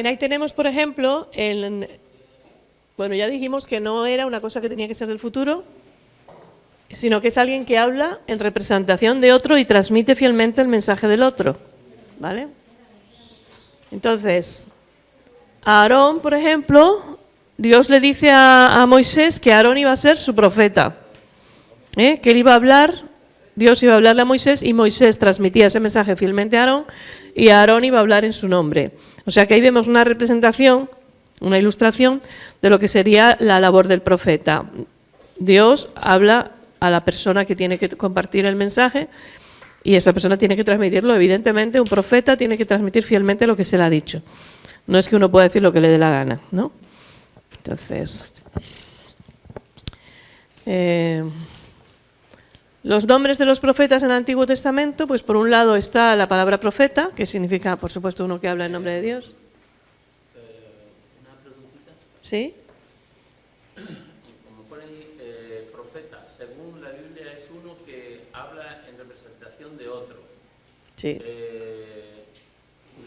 Bien, ahí tenemos, por ejemplo, bueno, ya dijimos que no era una cosa que tenía que ser del futuro, sino que es alguien que habla en representación de otro y transmite fielmente el mensaje del otro, ¿vale? Entonces, a Aarón, por ejemplo, Dios le dice a Moisés que Aarón iba a ser su profeta, que él iba a hablar, Dios iba a hablarle a Moisés y Moisés transmitía ese mensaje fielmente a Aarón y Aarón iba a hablar en su nombre. O sea que ahí vemos una representación, una ilustración de lo que sería la labor del profeta. Dios habla a la persona que tiene que compartir el mensaje y esa persona tiene que transmitirlo. Evidentemente, un profeta tiene que transmitir fielmente lo que se le ha dicho. No es que uno pueda decir lo que le dé la gana, ¿no? Entonces, los nombres de los profetas en el Antiguo Testamento, pues por un lado está la palabra profeta, que significa, por supuesto, uno que habla en nombre de Dios. Una preguntita. ¿Sí? Como pone profeta, según la Biblia es uno que habla en representación de otro. Sí.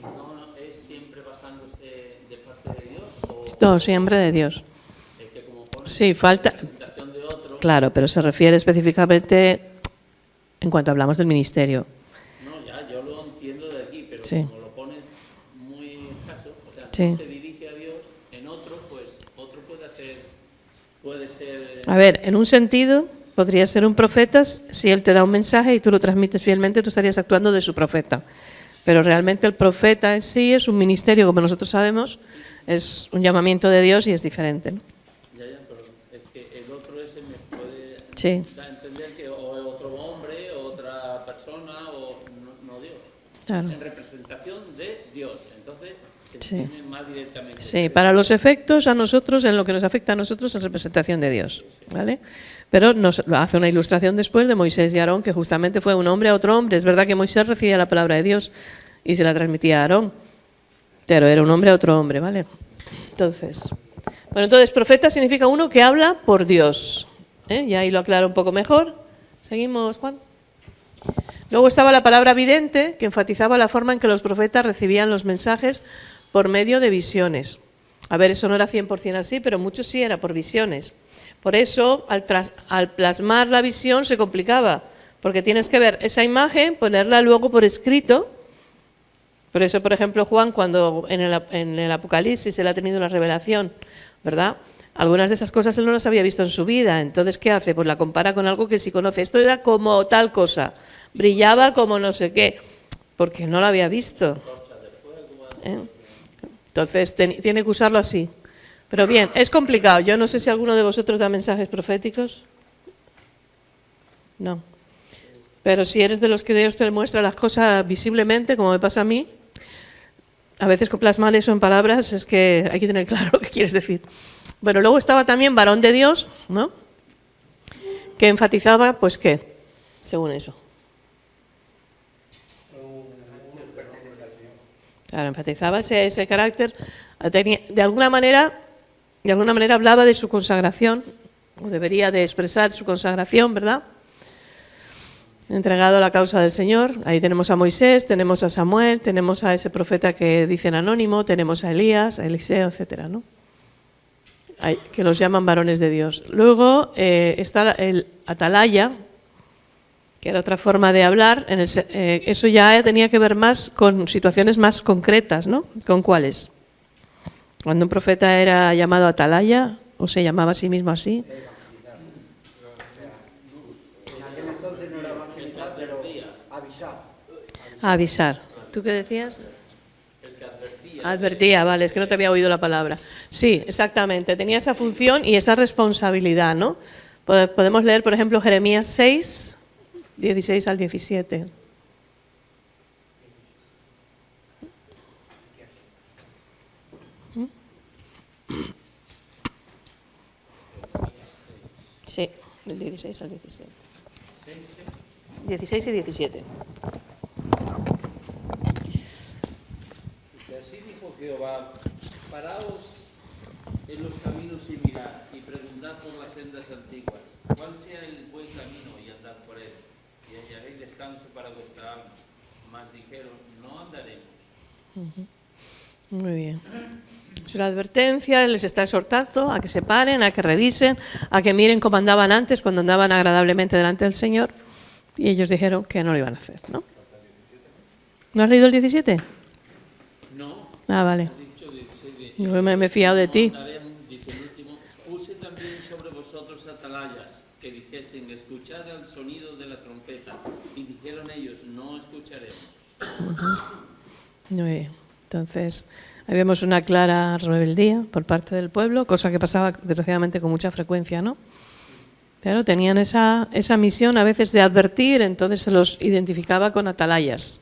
¿No es siempre basándose de parte de Dios? ¿O No, siempre de Dios. es que como pone Sí, falta. representación de otro? Claro, pero se refiere específicamente en cuanto hablamos del ministerio. No, ya, yo lo entiendo de aquí, pero Sí. como lo pone muy escaso, o sea, Sí. no se dirige a Dios, en otro, pues otro puede ser... A ver, en un sentido, podría ser un profeta si él te da un mensaje y tú lo transmites fielmente, tú estarías actuando de su profeta. Pero realmente el profeta en sí es un ministerio, como nosotros sabemos, es un llamamiento de Dios y es diferente, ¿no? Ya, pero es que el otro ese me puede Sí. dar a entender que o es otro hombre, otra persona, o no Dios. Claro. En representación de Dios. Entonces se Sí. entiende más directamente. Sí, para los efectos a nosotros, en lo que nos afecta a nosotros, es representación de Dios, ¿vale? Pero nos hace una ilustración después de Moisés y Aarón, que justamente fue un hombre a otro hombre. Es verdad que Moisés recibía la palabra de Dios y se la transmitía a Aarón, pero era un hombre a otro hombre, ¿vale? Entonces, profeta significa uno que habla por Dios, y ahí lo aclaro un poco mejor. Seguimos, Juan. Luego estaba la palabra vidente, que enfatizaba la forma en que los profetas recibían los mensajes por medio de visiones. A ver, eso no era 100% así, pero mucho sí era por visiones. Por eso, al plasmar la visión se complicaba, porque tienes que ver esa imagen, ponerla luego por escrito. Por eso, por ejemplo, Juan, cuando en el Apocalipsis él ha tenido la revelación, ¿verdad? Algunas de esas cosas él no las había visto en su vida. Entonces, ¿qué hace? Pues la compara con algo que sí conoce. Esto era como tal cosa, brillaba como no sé qué, porque no lo había visto. Entonces, tiene que usarlo así. Pero bien, es complicado. Yo no sé si alguno de vosotros da mensajes proféticos. No. Pero si eres de los que Dios te muestra las cosas visiblemente, como me pasa a mí, a veces con plasmar eso en palabras es que hay que tener claro lo que quieres decir. Bueno, luego estaba también varón de Dios, ¿no? Que enfatizaba, pues, ¿qué? Según eso. Claro, enfatizaba ese carácter. De alguna manera hablaba de su consagración, o debería de expresar su consagración, ¿verdad? Entregado a la causa del Señor. Ahí tenemos a Moisés, tenemos a Samuel, tenemos a ese profeta que dicen anónimo, tenemos a Elías, a Eliseo, etcétera, ¿no? Que los llaman varones de Dios. Luego está el atalaya, que era otra forma de hablar. Eso ya tenía que ver más con situaciones más concretas, ¿no? ¿Con cuáles? Cuando un profeta era llamado atalaya, o se llamaba a sí mismo así. Avisar. ¿Tú qué decías? El que advertía. Advertía, vale, es que no te había oído la palabra. Sí, exactamente, tenía esa función y esa responsabilidad, ¿no? Podemos leer, por ejemplo, Jeremías 6, 16 al 17. Sí, del 16 al 17. 16 y 17. Así dijo Jehová, paraos en los caminos y mirad, y preguntad por las sendas antiguas, cuál sea el buen camino y andad por él, y hallaréis descanso para vuestra alma. Mas dijeron, no andaremos. Muy bien. Es una advertencia, les está exhortando a que se paren, a que revisen, a que miren cómo andaban antes, cuando andaban agradablemente delante del Señor. Y ellos dijeron que no lo iban a hacer, ¿no? ¿No has leído el 17? No, Ah, vale. ha dicho 16, Yo me he fiado de ti. Dice el último, puse también sobre vosotros atalayas, que dijesen, escuchad el sonido de la trompeta. Y dijeron ellos, no escucharemos. Muy bien. Entonces, ahí vemos una clara rebeldía por parte del pueblo, cosa que pasaba desgraciadamente con mucha frecuencia, ¿no? Pero tenían esa misión a veces de advertir, entonces se los identificaba con atalayas,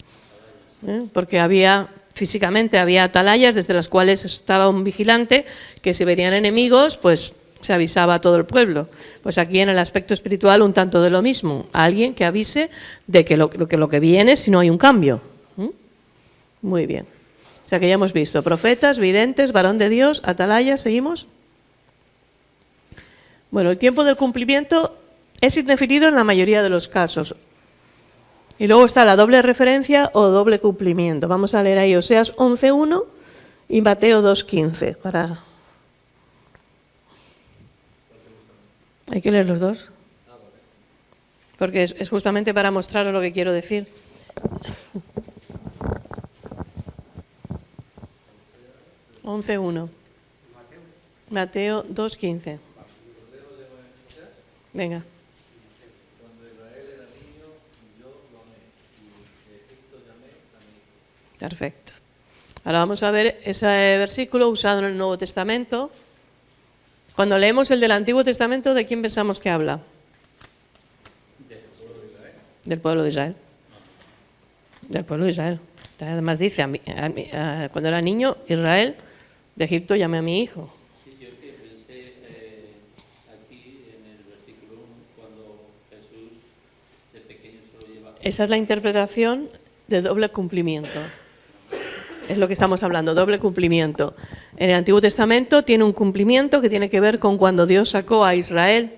porque físicamente había atalayas desde las cuales estaba un vigilante que si venían enemigos, pues se avisaba a todo el pueblo. Pues aquí en el aspecto espiritual un tanto de lo mismo, alguien que avise de que lo que viene si no hay un cambio. Muy bien. O sea que ya hemos visto profetas, videntes, varón de Dios, atalayas, ¿seguimos? Bueno, el tiempo del cumplimiento es indefinido en la mayoría de los casos. Y luego está la doble referencia o doble cumplimiento. Vamos a leer ahí Oseas 11.1 y Mateo 2.15. Hay que leer los dos. Porque es justamente para mostraros lo que quiero decir. Mateo 2.15. Venga. Cuando Israel era niño, yo lo amé, y de Egipto llamé a mi hijo. Perfecto. Ahora vamos a ver ese versículo usado en el Nuevo Testamento. Cuando leemos el del Antiguo Testamento, ¿de quién pensamos que habla? Del pueblo de Israel. Del pueblo de Israel. Además dice, cuando era niño, Israel, de Egipto llamé a mi hijo. Sí, yo que pensé aquí en el versículo 1, cuando Jesús de pequeño solo lleva... Esa es la interpretación de doble cumplimiento. Es lo que estamos hablando, doble cumplimiento. En el Antiguo Testamento tiene un cumplimiento que tiene que ver con cuando Dios sacó a Israel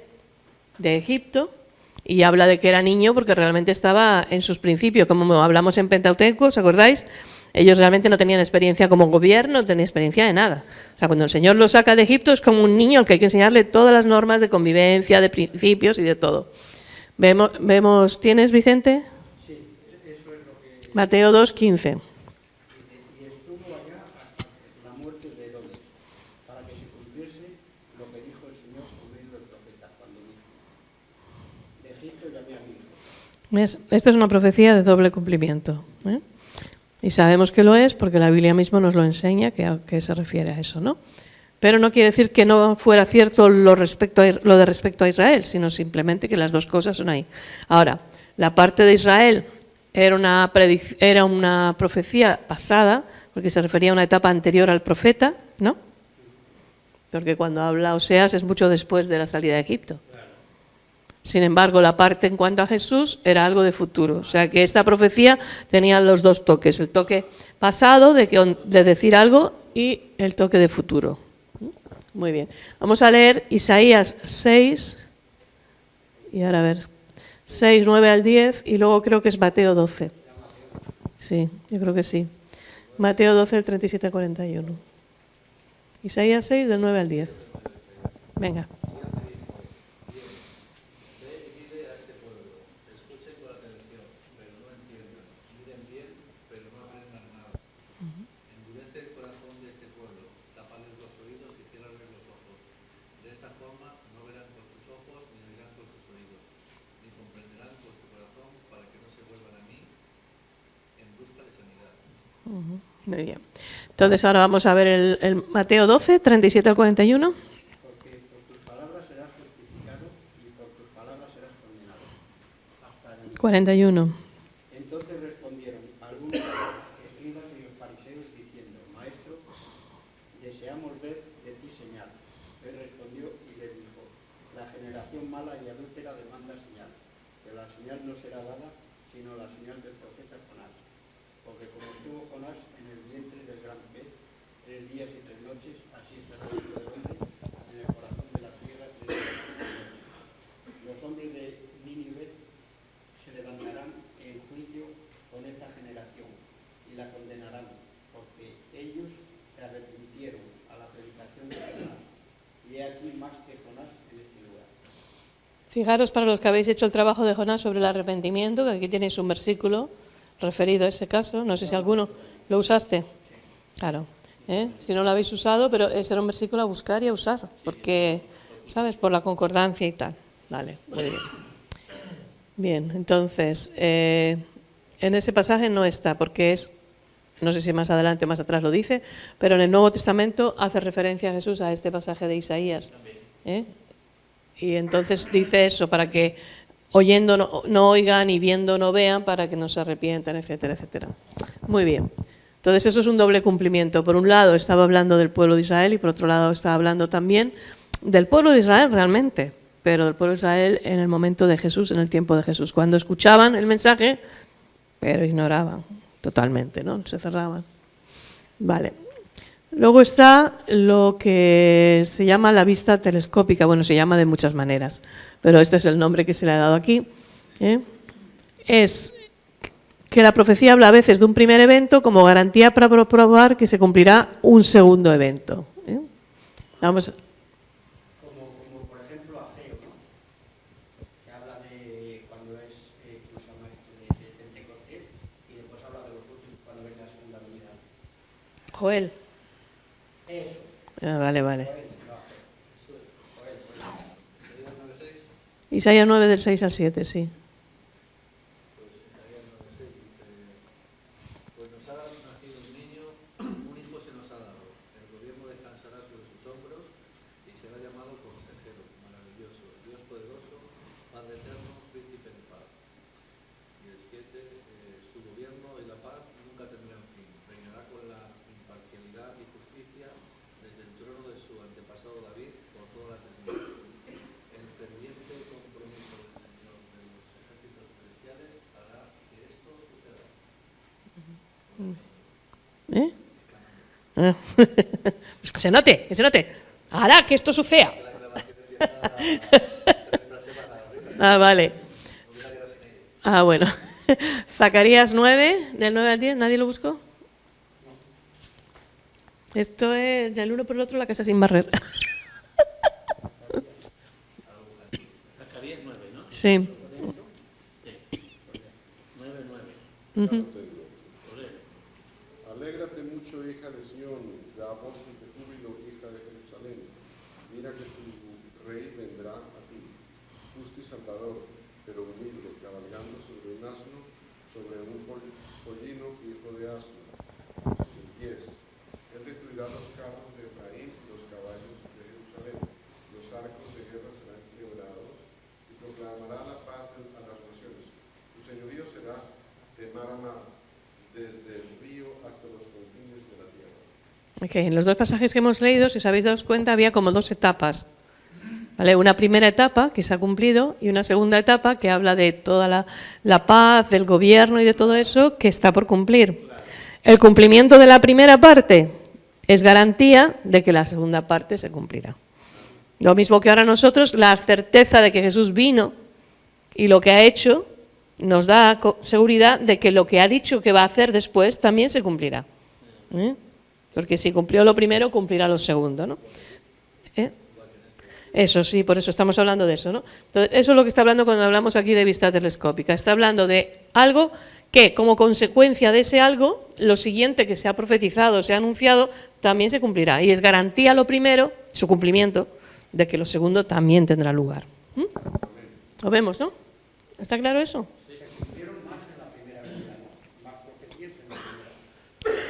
de Egipto y habla de que era niño porque realmente estaba en sus principios, como hablamos en Pentateuco, ¿os acordáis? Ellos realmente no tenían experiencia como gobierno, no tenían experiencia de nada. O sea, cuando el Señor los saca de Egipto es como un niño al que hay que enseñarle todas las normas de convivencia, de principios y de todo. Vemos ¿tienes, Vicente? Sí, eso es lo que... Mateo 2.15. Y estuvo allá hasta la muerte de Herodes, para que se cumpliese lo que dijo el Señor por medio del profeta, cuando dijo, de Egipto llamé a mi hijo. Esta es una profecía de doble cumplimiento, ¿eh? Y sabemos que lo es porque la Biblia mismo nos lo enseña, que se refiere a eso, ¿no? Pero no quiere decir que no fuera cierto lo de respecto a Israel, sino simplemente que las dos cosas son ahí. Ahora, la parte de Israel era una profecía pasada, porque se refería a una etapa anterior al profeta, ¿no? Porque cuando habla Oseas es mucho después de la salida de Egipto. Sin embargo, la parte en cuanto a Jesús era algo de futuro. O sea que esta profecía tenía los dos toques, el toque pasado de decir algo y el toque de futuro. Muy bien. Vamos a leer Isaías 6, y ahora a ver, 6, 9 al 10, y luego creo que es Mateo 12. Sí, yo creo que sí. Mateo 12, del 37 al 41. Isaías 6, del 9 al 10. Venga. Muy bien. Entonces ahora vamos a ver el Mateo 12, 37 al 41. Porque por tus palabras serás justificado y por tus palabras serás condenado. Hasta el 41. Entonces respondieron algunos escribas y los fariseos diciendo, Maestro, deseamos ver de ti señal. Él respondió y les dijo, la generación mala y adúltera demanda señal, pero la señal no será dada, sino la señal del profeta Jonás. Porque como estuvo Jonás en el vientre del gran pez, 3 días y 3 noches, así estará el Hijo del Hombre en el corazón de la tierra 3 días y 3 noches. Los hombres de Nínive se levantarán en juicio con esta generación y la condenarán, porque ellos Fijaros, para los que habéis hecho el trabajo de Jonás sobre el arrepentimiento, que aquí tenéis un versículo referido a ese caso. No sé si alguno lo usaste. Claro. Si no lo habéis usado, pero ese era un versículo a buscar y a usar, porque, ¿sabes? Por la concordancia y tal. Vale, muy bien. Bien, entonces, en ese pasaje no está, porque es, no sé si más adelante o más atrás lo dice, pero en el Nuevo Testamento hace referencia a Jesús a este pasaje de Isaías. Y entonces dice eso, para que oyendo no oigan y viendo no vean, para que no se arrepientan, etcétera, etcétera. Muy bien. Entonces eso es un doble cumplimiento. Por un lado estaba hablando del pueblo de Israel y por otro lado estaba hablando también del pueblo de Israel realmente, pero del pueblo de Israel en el momento de Jesús, en el tiempo de Jesús. Cuando escuchaban el mensaje, pero ignoraban totalmente, ¿no? Se cerraban. Vale. Luego está lo que se llama la vista telescópica. Bueno, se llama de muchas maneras, pero este es el nombre que se le ha dado aquí. Es que la profecía habla a veces de un primer evento como garantía para probar que se cumplirá un segundo evento. Vamos. Como por ejemplo Ageo, ¿no? Que habla de cuando es de Pentecostés y después habla de los frutos cuando venga la segunda venida. Joel. Eso. Vale, vale. Joel. Isaías 9 del 6 al 7, sí. Pues nos ha nacido un niño, un hijo se nos ha dado. El gobierno descansará sobre sus hombros y será llamado consejero, maravilloso, Dios poderoso, Padre eterno, príncipe de paz. Y el 7, su gobierno y la paz nunca tendrán fin. Reinará con la imparcialidad y justicia desde el trono de su antepasado David por toda la eternidad. El ferviente compromiso del Señor de los ejércitos celestiales hará que esto suceda. Pues que se note, que se note. Hará que esto suceda. Vale. Bueno. Zacarías 9, del 9 al 10, ¿nadie lo buscó? Esto es del uno por el otro la casa sin barrer. Zacarías 9, ¿no? Sí. 9:9. Alégrate mucho, hija de Sión, da voces de júbilo, hija de Jerusalén. Mira que tu rey vendrá a ti, justo y salvador, pero humilde, cabalgando sobre un asno, sobre un pollino, hijo de asno, sin pies. Él destruirá los carros de Efraín, los caballos de Jerusalén, los arcos de guerra serán quebrados, y proclamará la paz a las naciones. Tu señorío será de mar a mar, desde el río hasta los confines de la tierra. Okay. En los dos pasajes que hemos leído, si os habéis dado cuenta, había como dos etapas. ¿Vale? Una primera etapa que se ha cumplido y una segunda etapa que habla de toda la paz, del gobierno y de todo eso que está por cumplir. El cumplimiento de la primera parte es garantía de que la segunda parte se cumplirá. Lo mismo que ahora nosotros, la certeza de que Jesús vino y lo que ha hecho nos da seguridad de que lo que ha dicho que va a hacer después también se cumplirá. Porque si cumplió lo primero, cumplirá lo segundo, ¿no? Eso sí, por eso estamos hablando de eso, ¿no? Entonces, eso es lo que está hablando cuando hablamos aquí de vista telescópica. Está hablando de algo que, como consecuencia de ese algo, lo siguiente que se ha profetizado, se ha anunciado, también se cumplirá. Y es garantía lo primero, su cumplimiento, de que lo segundo también tendrá lugar. Lo vemos, ¿no? ¿Está claro eso? Se cumplieron más en la primera venida, ¿no? Más profecías en la primera.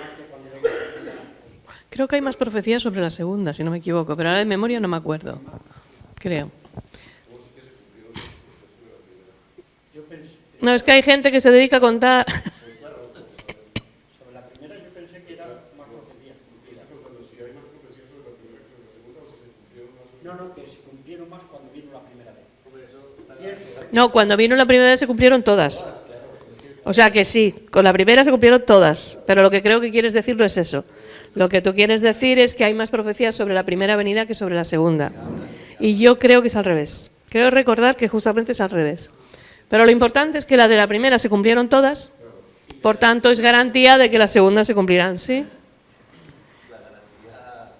Más que cuando venga la segunda. Creo que hay más profecías sobre la segunda, si no me equivoco, pero ahora de memoria no me acuerdo. Creo. Yo pensé, No, es que hay gente que se dedica a contar. sobre la primera yo pensé que era más profecías cumplidas. No, que se cumplieron más cuando vino la primera vez. No, cuando vino la primera vez se cumplieron todas. O sea que sí, con la primera se cumplieron todas, pero lo que creo que quieres decir no es eso. Lo que tú quieres decir es que hay más profecías sobre la primera venida que sobre la segunda. Y yo creo que es al revés. Creo recordar que justamente es al revés. Pero lo importante es que la de la primera se cumplieron todas, por tanto es garantía de que las segundas se cumplirán, ¿sí? La garantía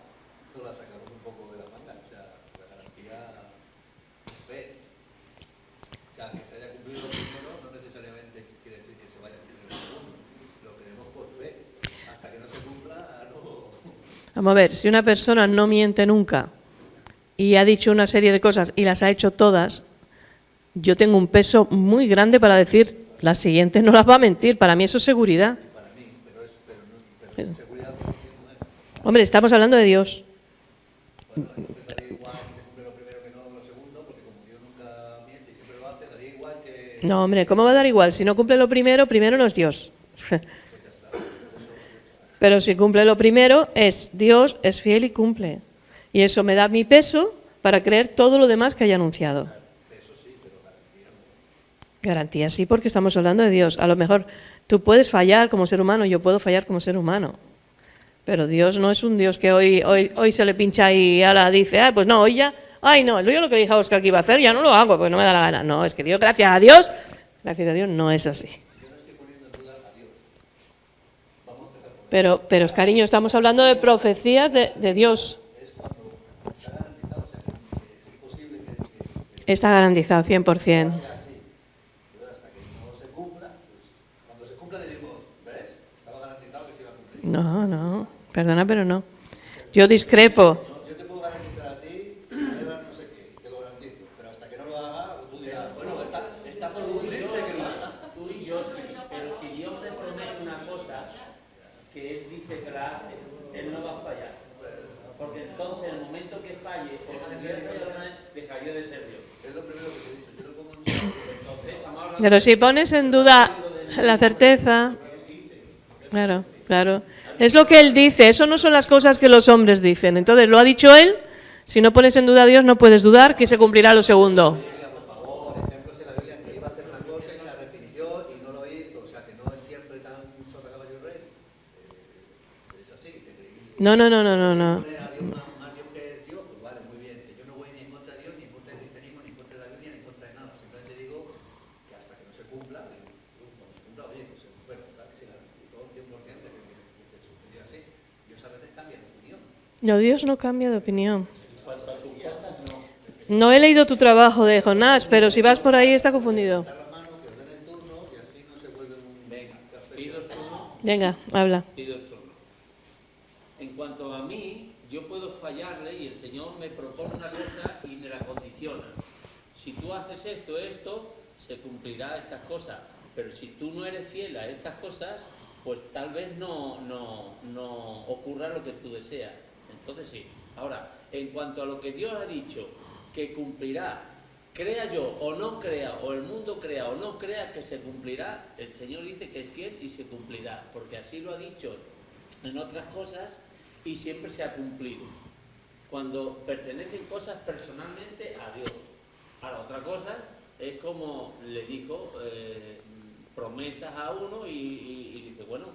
no la sacamos un poco de la manga, o sea, la garantía es fe. Vamos a ver, si una persona no miente nunca y ha dicho una serie de cosas y las ha hecho todas, yo tengo un peso muy grande para decir, la siguiente no las va a mentir. Para mí eso es seguridad. Hombre, estamos hablando de Dios. No, hombre, ¿cómo va a dar igual? Si no cumple lo primero, primero no es Dios. Pero si cumple lo primero, es Dios, es fiel y cumple. Y eso me da mi peso para creer todo lo demás que haya anunciado. Garantía sí, porque estamos hablando de Dios. A lo mejor tú puedes fallar como ser humano, yo puedo fallar como ser humano. Pero Dios no es un Dios que hoy se le pincha y ala dice, pues no, hoy ya, no, yo lo que dije a Óscar que iba a hacer ya no lo hago, porque no me da la gana. No, es que Dios, gracias a Dios, no es así. Pero cariño, estamos hablando de profecías de Dios. Está garantizado 100%. No, perdona, pero no. Yo discrepo. Yo te puedo garantizar a ti, no sé qué, te lo garantizo, pero hasta que no lo haga, tú dirás, bueno, está por cumplirse que lo haga. Tú y yo sí, pero si Dios te promete una cosa que Él dice que la hace, Él no va a fallar. Porque entonces, en el momento que falle, o si Él falla, dejaría de ser Dios. Es lo primero que te he dicho, yo lo pongo en duda. Entonces, estamos hablando. Pero si pones en duda la certeza, claro. Es lo que Él dice, eso no son las cosas que los hombres dicen. Entonces, lo ha dicho Él, si no pones en duda a Dios, no puedes dudar que se cumplirá lo segundo. Por favor, ejemplos en la Biblia que iba a hacer una cosa y se arrepintió y no lo hizo, o sea que no es siempre tan sota caballo rey. Es así. No. A Dios más Dios que es Dios, pues vale, muy bien. Que yo no voy ni en contra de Dios, ni en contra del cristianismo, ni en contra de la Biblia, ni en contra de nada. Simplemente digo que hasta que no se cumpla, cuando se cumpla, oye, pues bueno, claro que sí, todo 100% que sucedió así. Dios a veces cambia de opinión. No, Dios no cambia de opinión. No he leído tu trabajo de Jonás, pero si vas por ahí está confundido. Venga, habla. Pido el turno. En cuanto a mí, yo puedo fallarle y el Señor me propone una cosa y me la condiciona. Si tú haces esto, se cumplirá estas cosas. Pero si tú no eres fiel a estas cosas, pues tal vez no ocurra lo que tú deseas. Entonces sí. Ahora, en cuanto a lo que Dios ha dicho, que cumplirá, crea yo o no crea, o el mundo crea o no crea, que se cumplirá, el Señor dice que es fiel y se cumplirá, porque así lo ha dicho en otras cosas y siempre se ha cumplido. Cuando pertenecen cosas personalmente a Dios. Ahora, otra cosa es como le dijo promesas a uno y dice, bueno,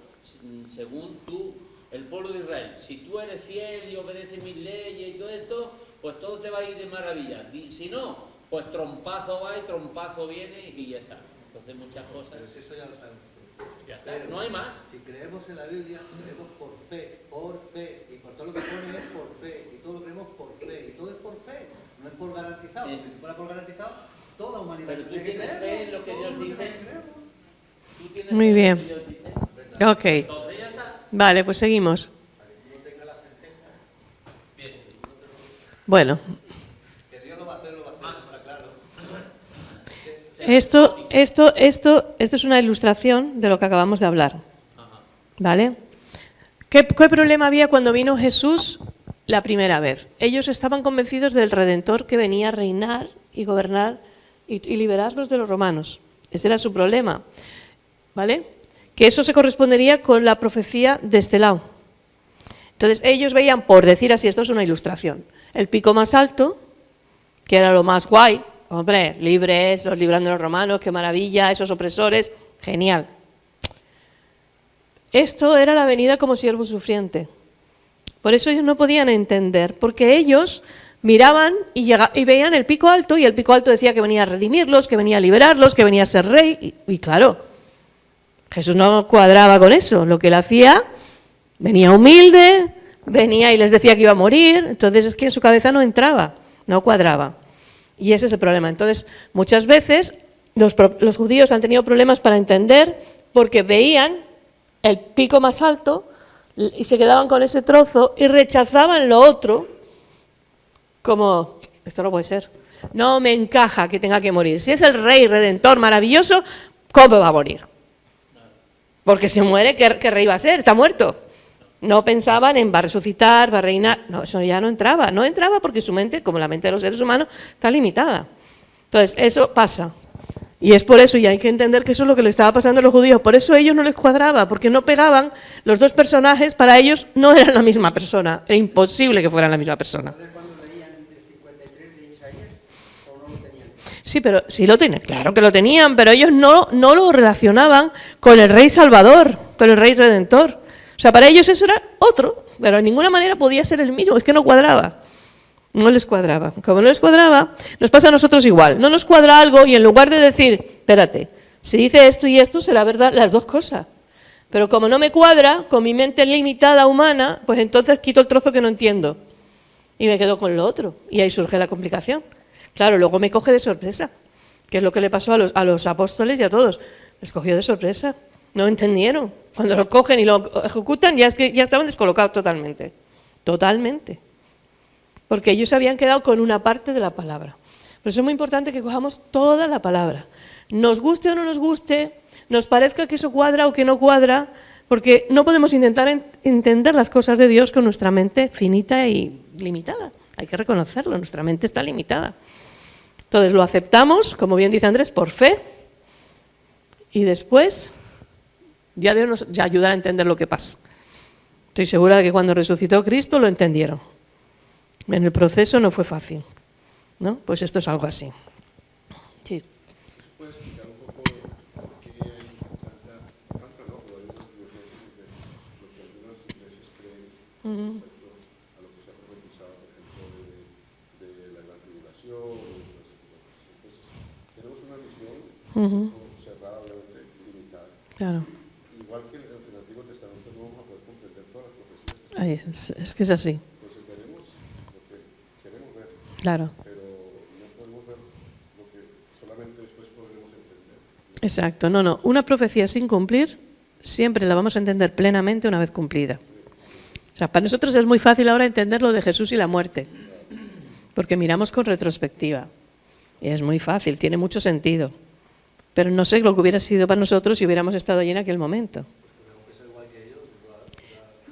según tú, el pueblo de Israel, si tú eres fiel y obedeces mis leyes y todo esto, pues todo te va a ir de maravilla. Si no, pues trompazo va y trompazo viene y ya está. Entonces muchas cosas. Pero si eso ya lo sabemos. Ya está, no hay más. Si creemos en la Biblia, creemos por fe, y por todo lo que pone es por fe, y todo lo creemos por fe, y todo es por fe, no es por garantizado, porque si fuera por garantizado, toda la humanidad Pero tú tendría que tienes creerlo, fe en lo que todo el Dios mundo dice. creemos. Tú tienes Muy fe en bien. lo que Dios dice. Ok, Entonces ya está. vale, pues seguimos. Bien. Bueno, Que Dios lo va a hacer, está claro. esto es una ilustración de lo que acabamos de hablar. ¿Vale? ¿Qué problema había cuando vino Jesús la primera vez? Ellos estaban convencidos del Redentor que venía a reinar y gobernar y liberarlos de los romanos. Ese era su problema. ¿Vale? Que eso se correspondería con la profecía de este lado. Entonces ellos veían, por decir así, esto es una ilustración, el pico más alto, que era lo más guay, hombre, libres, los librando de los romanos, qué maravilla, esos opresores, genial. Esto era la venida como siervo sufriente. Por eso ellos no podían entender, porque ellos miraban y veían el pico alto, y el pico alto decía que venía a redimirlos, que venía a liberarlos, que venía a ser rey, y claro, Jesús no cuadraba con eso. Lo que él hacía, venía humilde, venía y les decía que iba a morir, entonces es que en su cabeza no entraba, no cuadraba. Y ese es el problema. Entonces, muchas veces los judíos han tenido problemas para entender porque veían el pico más alto, y se quedaban con ese trozo y rechazaban lo otro como, esto no puede ser, no me encaja que tenga que morir. Si es el rey redentor maravilloso, ¿cómo va a morir? Porque si muere, ¿qué rey va a ser? Está muerto. No pensaban en va a resucitar, va a reinar. No, eso ya no entraba. No entraba porque su mente, como la mente de los seres humanos, está limitada. Entonces, eso pasa. Y es por eso, y hay que entender que eso es lo que le estaba pasando a los judíos. Por eso a ellos no les cuadraba, porque no pegaban. Los dos personajes, para ellos, no eran la misma persona. Era imposible que fueran la misma persona. Cuando leían el 53 de Isaías, ¿o no lo tenían? Sí, pero sí lo tenían, claro que lo tenían, pero ellos no lo relacionaban con el Rey Salvador, con el Rey Redentor. O sea, para ellos eso era otro, pero de ninguna manera podía ser el mismo, es que no cuadraba. No les cuadraba. Como no les cuadraba, nos pasa a nosotros igual. No nos cuadra algo y en lugar de decir, espérate, si dice esto y esto, será verdad las dos cosas. Pero como no me cuadra, con mi mente limitada humana, pues entonces quito el trozo que no entiendo y me quedo con lo otro. Y ahí surge la complicación. Claro, luego me coge de sorpresa, que es lo que le pasó a los apóstoles y a todos. Les cogió de sorpresa, no entendieron. Cuando lo cogen y lo ejecutan, ya estaban descolocados totalmente. Totalmente. Porque ellos se habían quedado con una parte de la palabra. Por eso es muy importante que cojamos toda la palabra. Nos guste o no nos guste, nos parezca que eso cuadra o que no cuadra, porque no podemos intentar entender las cosas de Dios con nuestra mente finita y limitada. Hay que reconocerlo, nuestra mente está limitada. Entonces lo aceptamos, como bien dice Andrés, por fe, y después ya Dios nos ayudará a entender lo que pasa. Estoy segura de que cuando resucitó Cristo lo entendieron. En el proceso no fue fácil, ¿no? Pues esto es algo así. Sí. ¿Puedes explicar un poco por qué hay tanta no, pero hay unas divergencias de lo que algunas iglesias creen respecto a lo que se ha profetizado, por ejemplo, de la gran tribulación y otras cosas? Entonces, tenemos una visión cerrada, obviamente, limitada. Claro. Igual que en el Antiguo Testamento no vamos a poder comprender todas las profecías. Ay, es que es así. Entonces veremos lo que queremos ver, Claro. pero no podemos ver lo que solamente después podremos entender. Exacto. No. Una profecía sin cumplir siempre la vamos a entender plenamente una vez cumplida. O sea, para nosotros es muy fácil ahora entender lo de Jesús y la muerte, porque miramos con retrospectiva. Y es muy fácil, tiene mucho sentido. Pero no sé lo que hubiera sido para nosotros si hubiéramos estado allí en aquel momento.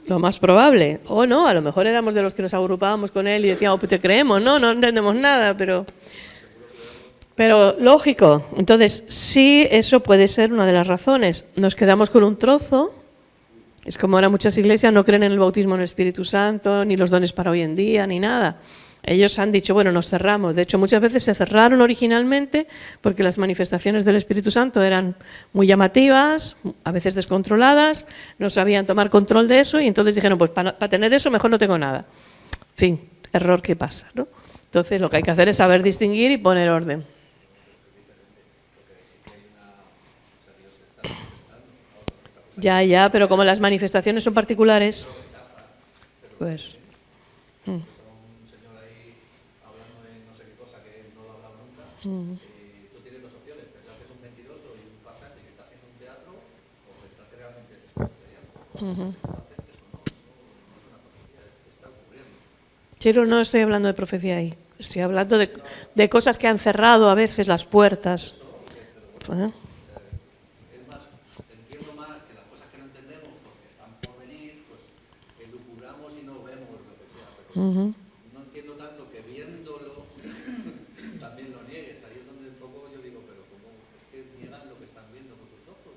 Lo más probable. O no, a lo mejor éramos de los que nos agrupábamos con él y decíamos, pues te creemos, no entendemos nada, pero lógico. Entonces, sí, eso puede ser una de las razones. Nos quedamos con un trozo. Es como ahora muchas iglesias no creen en el bautismo en el Espíritu Santo, ni los dones para hoy en día, ni nada. Ellos han dicho, bueno, nos cerramos. De hecho, muchas veces se cerraron originalmente porque las manifestaciones del Espíritu Santo eran muy llamativas, a veces descontroladas, no sabían tomar control de eso y entonces dijeron, pues para tener eso mejor no tengo nada. En fin, error que pasa, ¿no? Entonces lo que hay que hacer es saber distinguir y poner orden. Ya, pero como las manifestaciones son particulares, pues... Tú tienes dos opciones, pensar que es un mentiroso y un farsante que está haciendo un teatro, o pensar que realmente es un Pero no estoy hablando de profecía ahí, estoy hablando de cosas que han cerrado a veces las puertas. Es más, entiendo más que las cosas que no entendemos porque están por venir, pues elucubramos y no vemos lo que sea. Pero no entiendo tanto que viéndolo también lo niegues. Ahí es donde un poco yo digo, pero ¿cómo es que niegan lo que están viendo con sus ojos?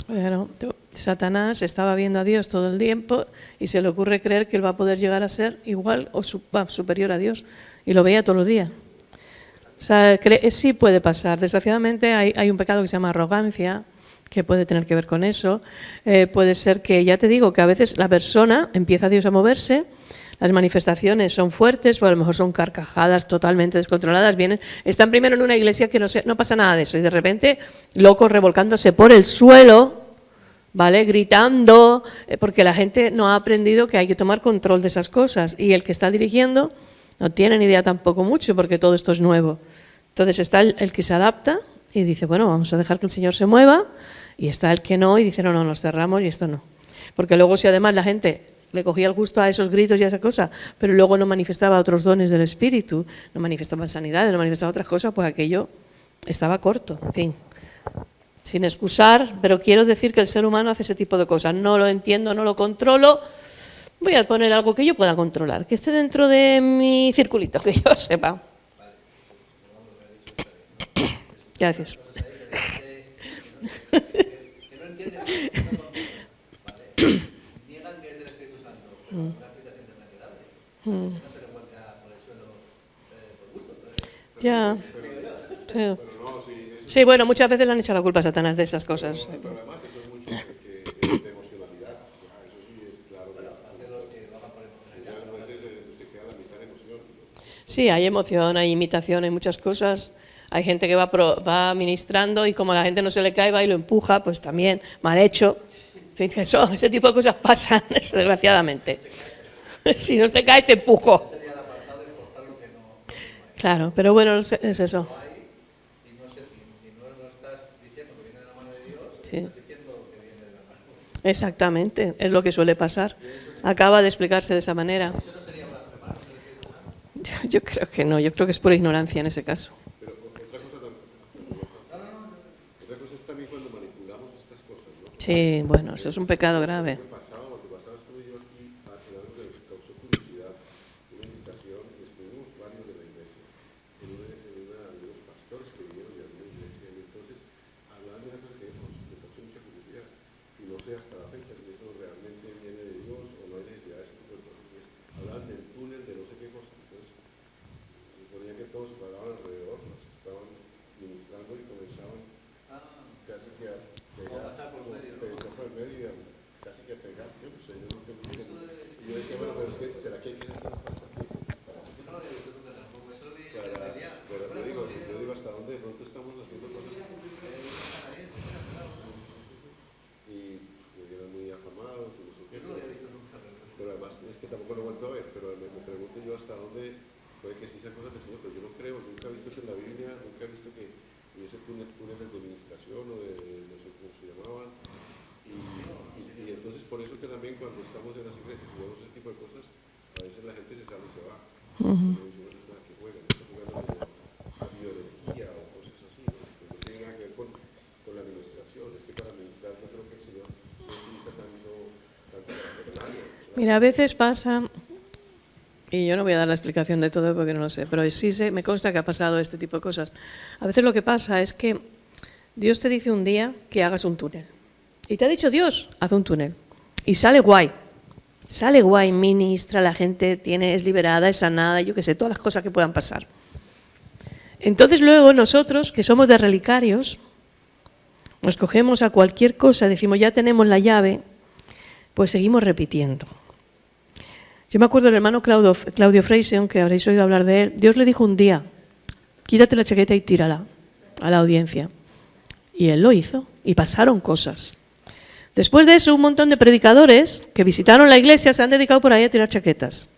Bueno, Satanás estaba viendo a Dios todo el tiempo y se le ocurre creer que él va a poder llegar a ser igual o superior a Dios. Y lo veía todos los días. O sea, sí puede pasar. Desgraciadamente hay un pecado que se llama arrogancia, que puede tener que ver con eso. Puede ser que, ya te digo, que a veces la persona empieza a Dios a moverse, las manifestaciones son fuertes, o a lo mejor son carcajadas totalmente descontroladas, están primero en una iglesia que no pasa nada de eso, y de repente locos revolcándose por el suelo, ¿vale? Gritando, porque la gente no ha aprendido que hay que tomar control de esas cosas, y el que está dirigiendo no tiene ni idea tampoco mucho, porque todo esto es nuevo. Entonces está el que se adapta y dice, bueno, vamos a dejar que el Señor se mueva, y está el que no, y dice, no, nos cerramos y esto no. Porque luego si además la gente le cogía el gusto a esos gritos y a esa cosa, pero luego no manifestaba otros dones del Espíritu, no manifestaba sanidades, no manifestaba otras cosas, pues aquello estaba corto, en fin. Sin excusar, pero quiero decir que el ser humano hace ese tipo de cosas. No lo entiendo, no lo controlo. Voy a poner algo que yo pueda controlar, que esté dentro de mi circulito, que yo sepa. Gracias. Niegan que es del Espíritu Santo, pero una aplicación de manera no se le vuelca por el suelo por gusto. Ya. Sí, bueno, muchas veces le han echado la culpa a Satanás de esas cosas. Pero además que eso es mucho de emocionalidad. Eso sí es claro. De los que bajan por emocionalidad. A veces se queda la mitad de emoción. Sí, hay emoción, hay imitación, hay muchas cosas. Hay gente que va ministrando y como a la gente no se le cae, va y lo empuja, pues también, mal hecho. En fin, ese tipo de cosas pasan, desgraciadamente. Si no te caes, te empujo. Claro, pero bueno, es eso. Y no estás diciendo que viene de la mano de Dios, Sí. estás diciendo que viene de la mano. Exactamente, es lo que suele pasar. Acaba de explicarse de esa manera. Yo creo que no, yo creo que es pura ignorancia en ese caso. Pero otra cosa es también cuando manipulamos estas cosas, ¿no? Sí, bueno, eso es un pecado grave. Lo que pasaba estuve yo aquí hace algo que me causó curiosidad, una invitación, y estuvimos varios de la iglesia, en una de los pastores que vinieron de alguna iglesia, y entonces hablaban de una cosa que me causó mucha curiosidad, y no sé hasta la fecha si eso realmente viene de Dios o no hay necesidad de este tipo de cosas. Hablaban del túnel de no sé qué cosa, entonces se suponía que todos se paraban alrededor, los que estaban ministrando y comenzaban casi que a pegar, pasar por medio, ¿no? pasar por el medio y casi que a pegar. Yo no sé, yo no tengo ni idea. Y yo decía, bueno, pero es que, ¿será que hay que hacer las cosas aquí? Yo no lo he visto nunca tampoco, eso lo vi en Para, el día. pero yo digo, ¿hasta dónde de pronto estamos haciendo cosas? Y eran muy afamados, y no sé qué. Yo no lo había visto nunca, Pero además es que tampoco lo he vuelto a ver, pero me pregunto yo hasta dónde puede que sí sean cosas del Señor, pero yo no creo, nunca he visto eso en la Biblia, nunca he visto que hubiese túneles de administración o de no sé cómo se llamaban. Y entonces por eso que también cuando estamos en las iglesias y vemos ese tipo de cosas, a veces la gente se sale y se va. Porque decimos, "Eso es nada que juegan, está jugando a bioenergía o cosas así, ¿no? Que no tiene nada que ver con la administración. Es que para administrar yo creo que el Señor no utiliza tanto parafernalia. Mira, a veces pasa, y yo no voy a dar la explicación de todo porque no lo sé, pero sí me consta que ha pasado este tipo de cosas. A veces lo que pasa es que Dios te dice un día que hagas un túnel. Y te ha dicho Dios, haz un túnel. Y sale guay, ministra, la gente es liberada, es sanada, yo qué sé, todas las cosas que puedan pasar. Entonces luego nosotros, que somos de relicarios, nos cogemos a cualquier cosa, decimos ya tenemos la llave, pues seguimos repitiendo. Yo me acuerdo del hermano Claudio Freysen, que habréis oído hablar de él. Dios le dijo un día, quítate la chaqueta y tírala a la audiencia. Y él lo hizo, y pasaron cosas. Después de eso, un montón de predicadores que visitaron la iglesia se han dedicado por ahí a tirar chaquetas.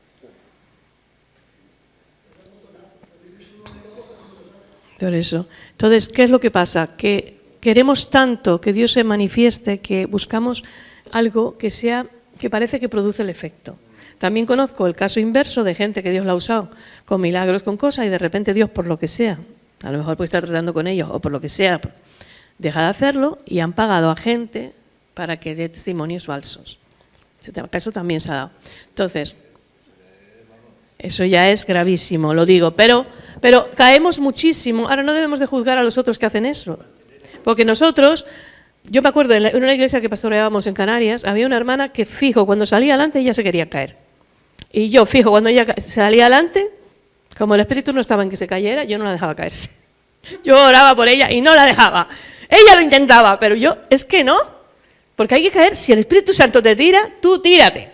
Por eso. Entonces, ¿qué es lo que pasa? Que queremos tanto que Dios se manifieste que buscamos algo que parece que produce el efecto. También conozco el caso inverso de gente que Dios la ha usado con milagros, con cosas, y de repente Dios, por lo que sea, a lo mejor puede estar tratando con ellos, o por lo que sea, deja de hacerlo y han pagado a gente para que dé testimonios falsos. Ese caso también se ha dado. Entonces, eso ya es gravísimo, lo digo, pero caemos muchísimo. Ahora no debemos de juzgar a los otros que hacen eso, porque nosotros, yo me acuerdo en una iglesia que pastoreábamos en Canarias, había una hermana que fijo, cuando salía adelante ella se quería caer. Y yo fijo, cuando ella salía adelante, como el espíritu no estaba en que se cayera, yo no la dejaba caerse. Yo oraba por ella y no la dejaba. Ella lo intentaba, pero yo, es que no, porque hay que caer, si el Espíritu Santo te tira, tú tírate.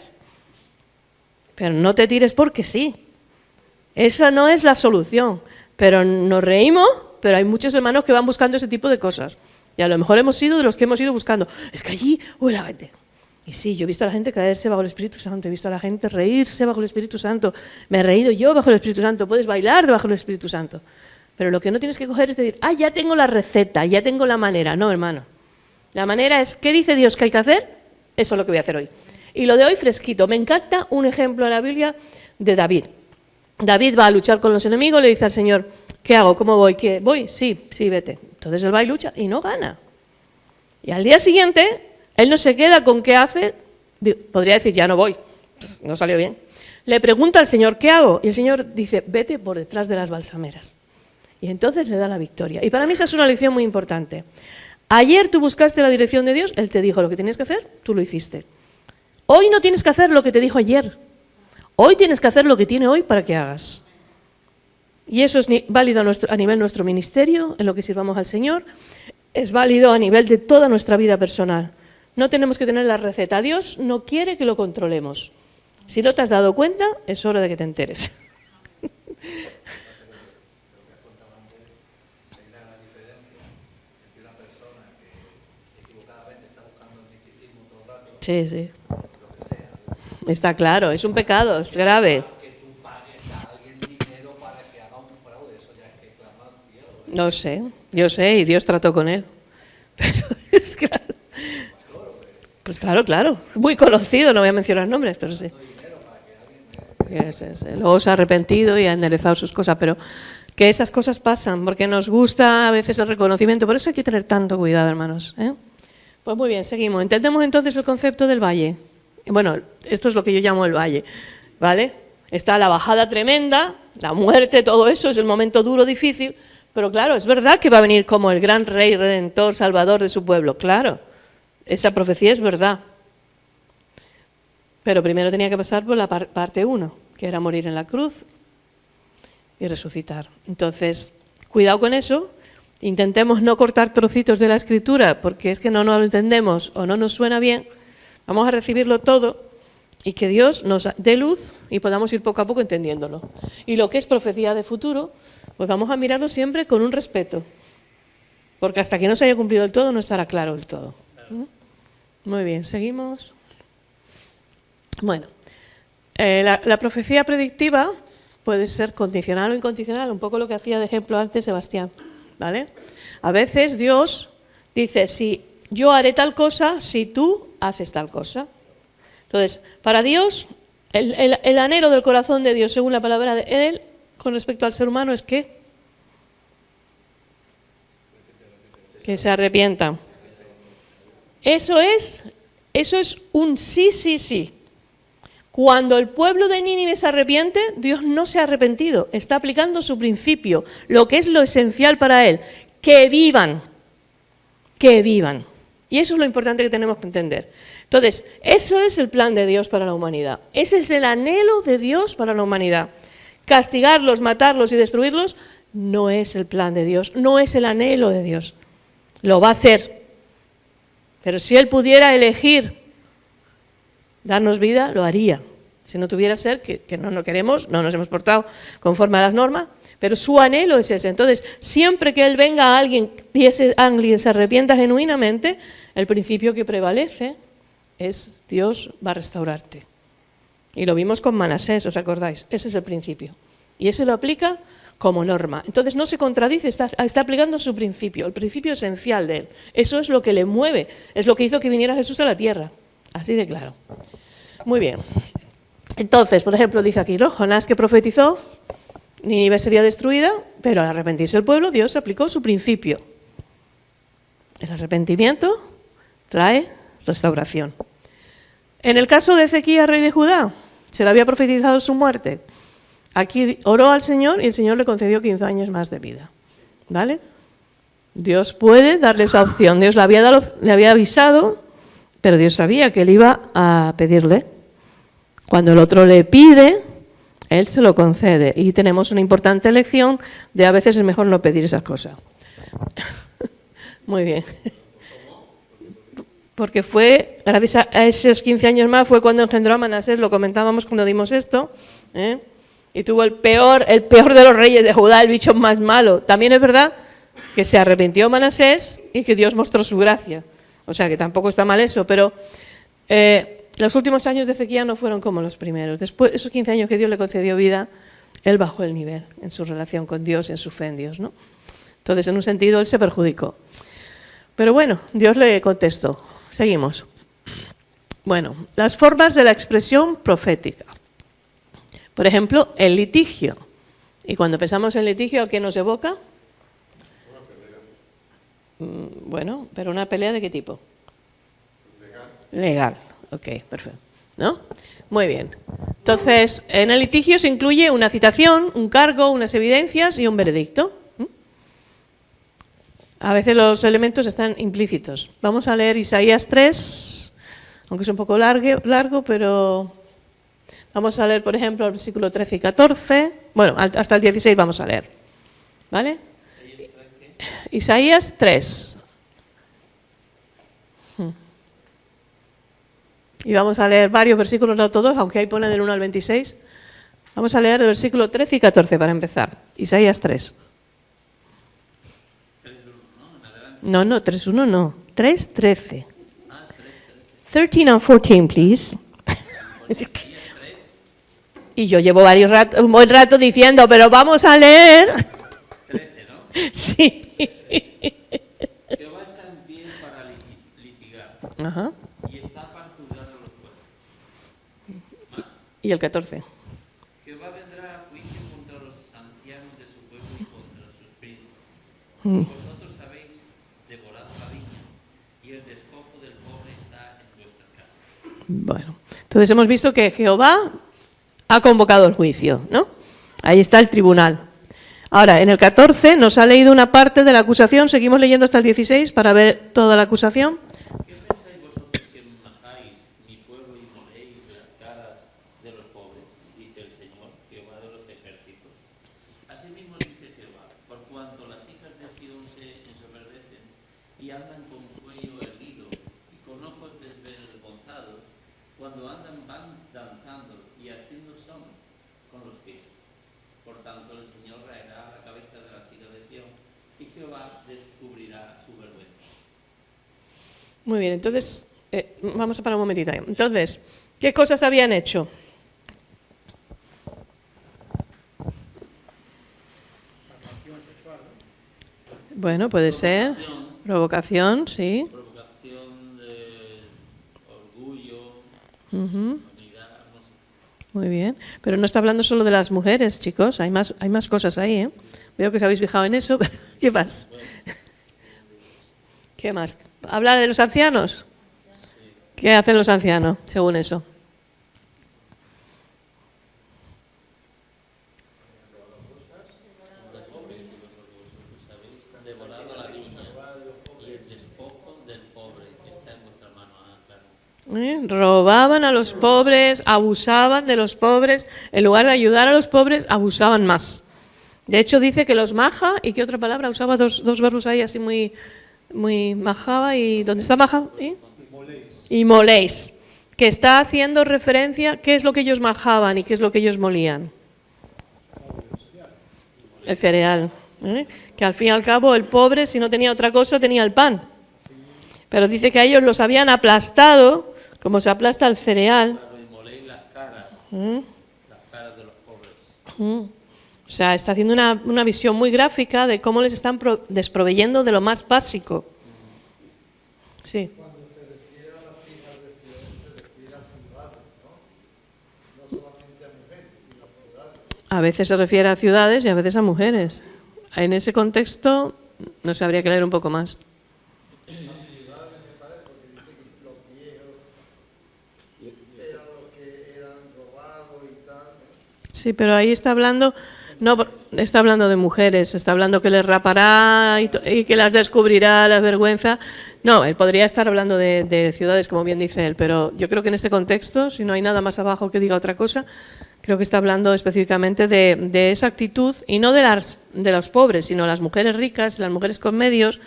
Pero no te tires porque sí. Esa no es la solución. Pero nos reímos, pero hay muchos hermanos que van buscando ese tipo de cosas. Y a lo mejor hemos sido de los que hemos ido buscando. Es que allí, la gente. Y sí, yo he visto a la gente caerse bajo el Espíritu Santo, he visto a la gente reírse bajo el Espíritu Santo, me he reído yo bajo el Espíritu Santo, puedes bailar bajo el Espíritu Santo. Pero lo que no tienes que coger es decir, ya tengo la receta, ya tengo la manera. No, hermano. La manera es, ¿qué dice Dios que hay que hacer? Eso es lo que voy a hacer hoy. Y lo de hoy fresquito. Me encanta un ejemplo en la Biblia de David. David va a luchar con los enemigos, le dice al Señor, ¿qué hago? ¿Cómo voy? ¿Qué? ¿Voy? Sí, vete. Entonces él va y lucha y no gana. Y al día siguiente, él no se queda con qué hace, podría decir, ya no voy, pues no salió bien. Le pregunta al Señor, ¿qué hago? Y el Señor dice, vete por detrás de las balsameras. Y entonces le da la victoria. Y para mí esa es una lección muy importante. Ayer tú buscaste la dirección de Dios, Él te dijo lo que tenías que hacer, tú lo hiciste. Hoy no tienes que hacer lo que te dijo ayer. Hoy tienes que hacer lo que tiene hoy para que hagas. Y eso es válido a nivel de nuestro ministerio, en lo que sirvamos al Señor. Es válido a nivel de toda nuestra vida personal. No tenemos que tener la receta. Dios no quiere que lo controlemos. Si no te has dado cuenta, es hora de que te enteres. Sí, sí. Está claro, es un pecado, es grave. No sé, yo sé, y Dios trató con él. Pero es claro. Pues claro, muy conocido, no voy a mencionar nombres, pero sí. Luego se ha arrepentido y ha enderezado sus cosas, pero que esas cosas pasan, porque nos gusta a veces el reconocimiento, por eso hay que tener tanto cuidado, hermanos. Pues muy bien, seguimos. Entendemos entonces el concepto del valle. Bueno, esto es lo que yo llamo el valle, ¿vale? Está la bajada tremenda, la muerte, todo eso, es el momento duro, difícil, pero claro, es verdad que va a venir como el gran rey, redentor, salvador de su pueblo, claro. Esa profecía es verdad. Pero primero tenía que pasar por la parte 1, que era morir en la cruz y resucitar. Entonces, cuidado con eso. Intentemos no cortar trocitos de la Escritura, porque es que no lo entendemos o no nos suena bien. Vamos a recibirlo todo y que Dios nos dé luz y podamos ir poco a poco entendiéndolo. Y lo que es profecía de futuro, pues vamos a mirarlo siempre con un respeto, porque hasta que no se haya cumplido el todo, no estará claro el todo. Muy bien, seguimos. Bueno, la profecía predictiva puede ser condicional o incondicional, un poco lo que hacía de ejemplo antes Sebastián, ¿vale? A veces Dios dice, si yo haré tal cosa, si tú haces tal cosa. Entonces, para Dios, el anhelo del corazón de Dios, según la palabra de Él, con respecto al ser humano, es que se arrepientan. Eso es un sí, sí, sí. Cuando el pueblo de Nínive se arrepiente, Dios no se ha arrepentido, está aplicando su principio, lo que es lo esencial para Él, que vivan, que vivan. Y eso es lo importante que tenemos que entender. Entonces, eso es el plan de Dios para la humanidad, ese es el anhelo de Dios para la humanidad. Castigarlos, matarlos y destruirlos no es el plan de Dios, no es el anhelo de Dios. Lo va a hacer. Pero si Él pudiera elegir darnos vida, lo haría. Si no tuviera ser, que no lo queremos, no nos hemos portado conforme a las normas, pero su anhelo es ese. Entonces, siempre que Él venga a alguien y ese alguien se arrepienta genuinamente, el principio que prevalece es Dios va a restaurarte. Y lo vimos con Manasés, ¿os acordáis? Ese es el principio. Y ese lo aplica como norma. Entonces no se contradice, está aplicando su principio, el principio esencial de Él. Eso es lo que le mueve, es lo que hizo que viniera Jesús a la tierra. Así de claro. Muy bien. Entonces, por ejemplo, dice aquí, ¿no? Jonás que profetizó, Nínive sería destruida, pero al arrepentirse el pueblo, Dios aplicó su principio. El arrepentimiento trae restauración. En el caso de Ezequías, rey de Judá, se le había profetizado su muerte. Aquí oró al Señor y el Señor le concedió 15 años más de vida. ¿Vale? Dios puede darle esa opción. Dios le había avisado, pero Dios sabía que él iba a pedirle. Cuando el otro le pide, Él se lo concede. Y tenemos una importante lección de a veces es mejor no pedir esas cosas. Muy bien. Porque fue, gracias a esos 15 años más, fue cuando engendró a Manasés, lo comentábamos cuando dimos esto, y tuvo el peor de los reyes de Judá, el bicho más malo. También es verdad que se arrepintió Manasés y que Dios mostró su gracia. O sea que tampoco está mal eso, pero los últimos años de Ezequías no fueron como los primeros. Después, esos 15 años que Dios le concedió vida, él bajó el nivel en su relación con Dios, en su fe en Dios, ¿no? Entonces, en un sentido, él se perjudicó. Pero bueno, Dios le contestó. Seguimos. Bueno, las formas de la expresión profética. Por ejemplo, el litigio. Y cuando pensamos en litigio, ¿a qué nos evoca? Bueno, pero ¿una pelea de qué tipo? Legal. Ok, perfecto. ¿No? Muy bien. Entonces, en el litigio se incluye una citación, un cargo, unas evidencias y un veredicto. A veces los elementos están implícitos. Vamos a leer Isaías 3, aunque es un poco largo, pero vamos a leer, por ejemplo, el versículo 13 y 14. Bueno, hasta el 16 vamos a leer. ¿Vale? Isaías 3. Y vamos a leer varios versículos, no todos, aunque ahí pone del 1 al 26. Vamos a leer el versículo 13 y 14 para empezar. Isaías 3. No, 3.1 no. 3.13. 13 and 14, please. Y yo llevo un buen rato diciendo, pero vamos a leer. 13, ¿no? Sí. Jehová está en pie para litigar. Ajá. Y está para juzgar a los pueblos. Más. Y el 14. Jehová vendrá a juicio contra los ancianos de su pueblo y contra sus príncipes. Vosotros habéis devorado la viña y el despojo del pobre está en vuestras casas. Bueno, entonces hemos visto que Jehová ha convocado el juicio, ¿no? Ahí está el tribunal. Ahora, en el 14 nos ha leído una parte de la acusación, seguimos leyendo hasta el 16 para ver toda la acusación. ¿Qué pensáis vosotros que matáis mi pueblo y moléis las caras de los pobres? Dice el Señor, Jehová de los ejércitos. Asimismo dice Jehová, por cuanto las hijas de Sidón se ensoberbecen y andan con cuello erguido y con ojos desvergonzados, cuando andan van danzando y haciendo son con los pies. Por tanto, el Señor raerá la cabeza de las hijas de Sidón y Jehová descubrirá su vergüenza. Muy bien, entonces, vamos a parar un momentito ahí. Entonces, ¿qué cosas habían hecho? Bueno, puede ser. Provocación, sí. Provocación de orgullo, Ujú. vanidad, no sé. Muy bien. Pero no está hablando solo de las mujeres, chicos. Hay más cosas ahí, ¿eh? Veo que os habéis fijado en eso. Pero ¿qué más? ¿Qué más? ¿Hablar de los ancianos? ¿Qué hacen los ancianos, según eso? Devorado la viña y el despojo del pobre que está en vuestra mano. Claro. Robaban a los pobres, abusaban de los pobres. En lugar de ayudar a los pobres, abusaban más. De hecho, dice que los maja, ¿y qué otra palabra? Usaba dos verbos ahí así muy majaba. ¿Y dónde está maja? Y moléis. Que está haciendo referencia, ¿qué es lo que ellos majaban y qué es lo que ellos molían? El cereal. Que al fin y al cabo el pobre, si no tenía otra cosa, tenía el pan. Pero dice que a ellos los habían aplastado, como se aplasta el cereal. Claro, y moléis las caras de los pobres. O sea, está haciendo una visión muy gráfica de cómo les están desproveyendo de lo más básico. Sí. Cuando se refiere a las hijas de Sidón, se refiere a ciudades, ¿no? No solamente a mujeres, sino a ciudades. A veces se refiere a ciudades y a veces a mujeres. En ese contexto nos habría que leer un poco más. Las ciudades me parece, porque dice que los viejos eran los que eran robados y tal. Sí, pero ahí está hablando, no, está hablando de mujeres, está hablando que les rapará y que las descubrirá la vergüenza. No, él podría estar hablando de ciudades, como bien dice él, pero yo creo que en este contexto, si no hay nada más abajo que diga otra cosa, creo que está hablando específicamente de esa actitud, y no de los pobres, sino las mujeres ricas, las mujeres con medios,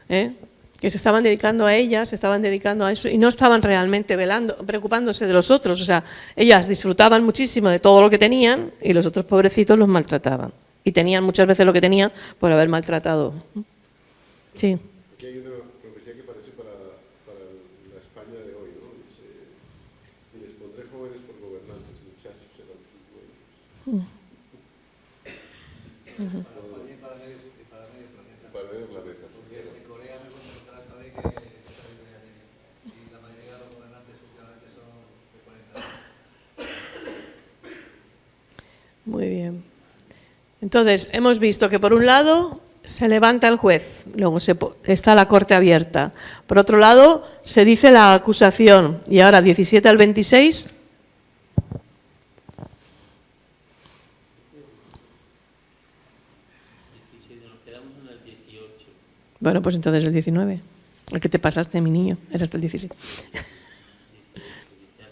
que se estaban dedicando a ellas, se estaban dedicando a eso, y no estaban realmente preocupándose de los otros. O sea, ellas disfrutaban muchísimo de todo lo que tenían, y los otros pobrecitos los maltrataban. Y tenían muchas veces lo que tenían por haber maltratado. Sí. Aquí hay una profecía que parece para la España de hoy, ¿no? Dice, y les pondré jóvenes por gobernantes, muchachos serán sus dueños. Para medio planeta, sí. En Corea me contaron también que la mayoría de los gobernantes últimamente Muy bien. Entonces, hemos visto que por un lado se levanta el juez, luego está la corte abierta. Por otro lado, se dice la acusación. Y ahora, 17 al 26. Nos quedamos en el 18. Bueno, pues entonces el 19. El que te pasaste, mi niño, era hasta el 16.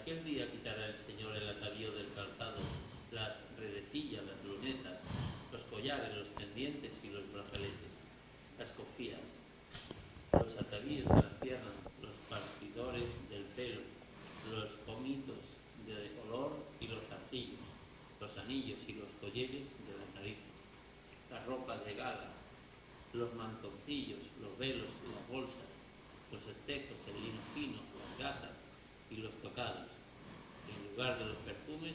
Aquel día quitará el Señor el atavío del calzado, las redecillas, las lunetas, los collares, los pendientes y los brazaletes, las cofías, los atavíos de las piernas, los partidores del pelo, los pomitos de olor y los zarcillos, los anillos y los colleres de la nariz, las ropas de gala, los mantoncillos, los velos y las bolsas, los espejos, el lino fino, las gasas y los tocados. En lugar de los perfumes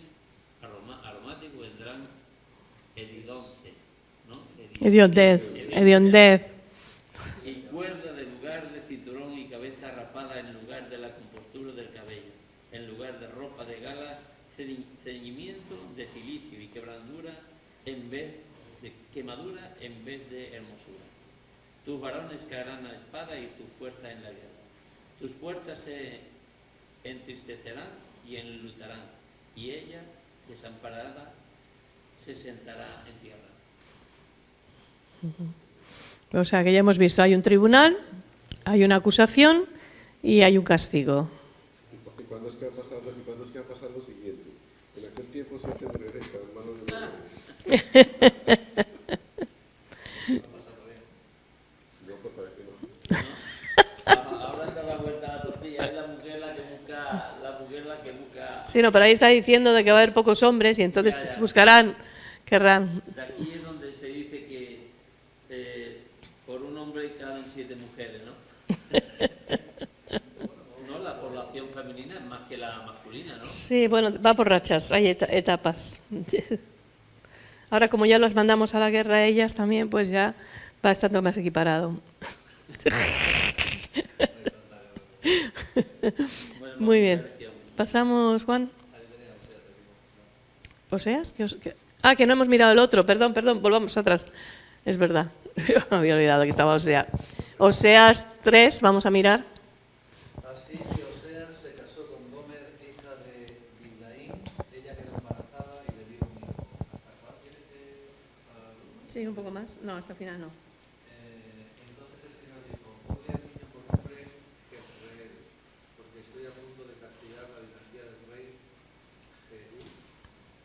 aromáticos vendrán hedionte, ¿no? Hediondez. Y cuerda de lugar de cinturón y cabeza rapada en lugar de la compostura del cabello. En lugar de ropa de gala, ceñimiento de cilicio y quemadura en vez de hermosura. Tus varones caerán a la espada y tu fuerza en la guerra. Tus puertas se entristecerán y enlutarán, y ella, desamparada, se sentará en tierra. O sea que ya hemos visto, hay un tribunal, hay una acusación y hay un castigo. ¿Y cuándo es que va a pasar lo siguiente? En aquel tiempo se tendré en manos de los no, pues para que no. Ahora se da vuelta a la tortilla, es la mujer la que busca. Sí, no, pero ahí está diciendo de que va a haber pocos hombres y entonces buscarán, querrán. De aquí es donde se dice que por un hombre caben 7 mujeres, ¿no? No, la población femenina es más que la masculina, ¿no? Sí, bueno, va por rachas, hay etapas. Ahora, como ya las mandamos a la guerra a ellas también, pues ya va estando más equiparado. Muy bien. ¿Pasamos, Juan? ¿Oseas? Que no hemos mirado el otro. Perdón, volvamos atrás. Es verdad. Yo me había olvidado que estaba Oseas. Oseas 3, vamos a mirar. Así que Oseas se casó con Gomer, hija de Diblaim. Ella quedó embarazada y le dio un hijo. ¿Hasta cuál quieres que...? Sí, un poco más. No, hasta el final no. Entonces el Señor dijo, ponle al niño por nombre Jezreel, porque estoy a punto de castigar la dinastía del rey Jehú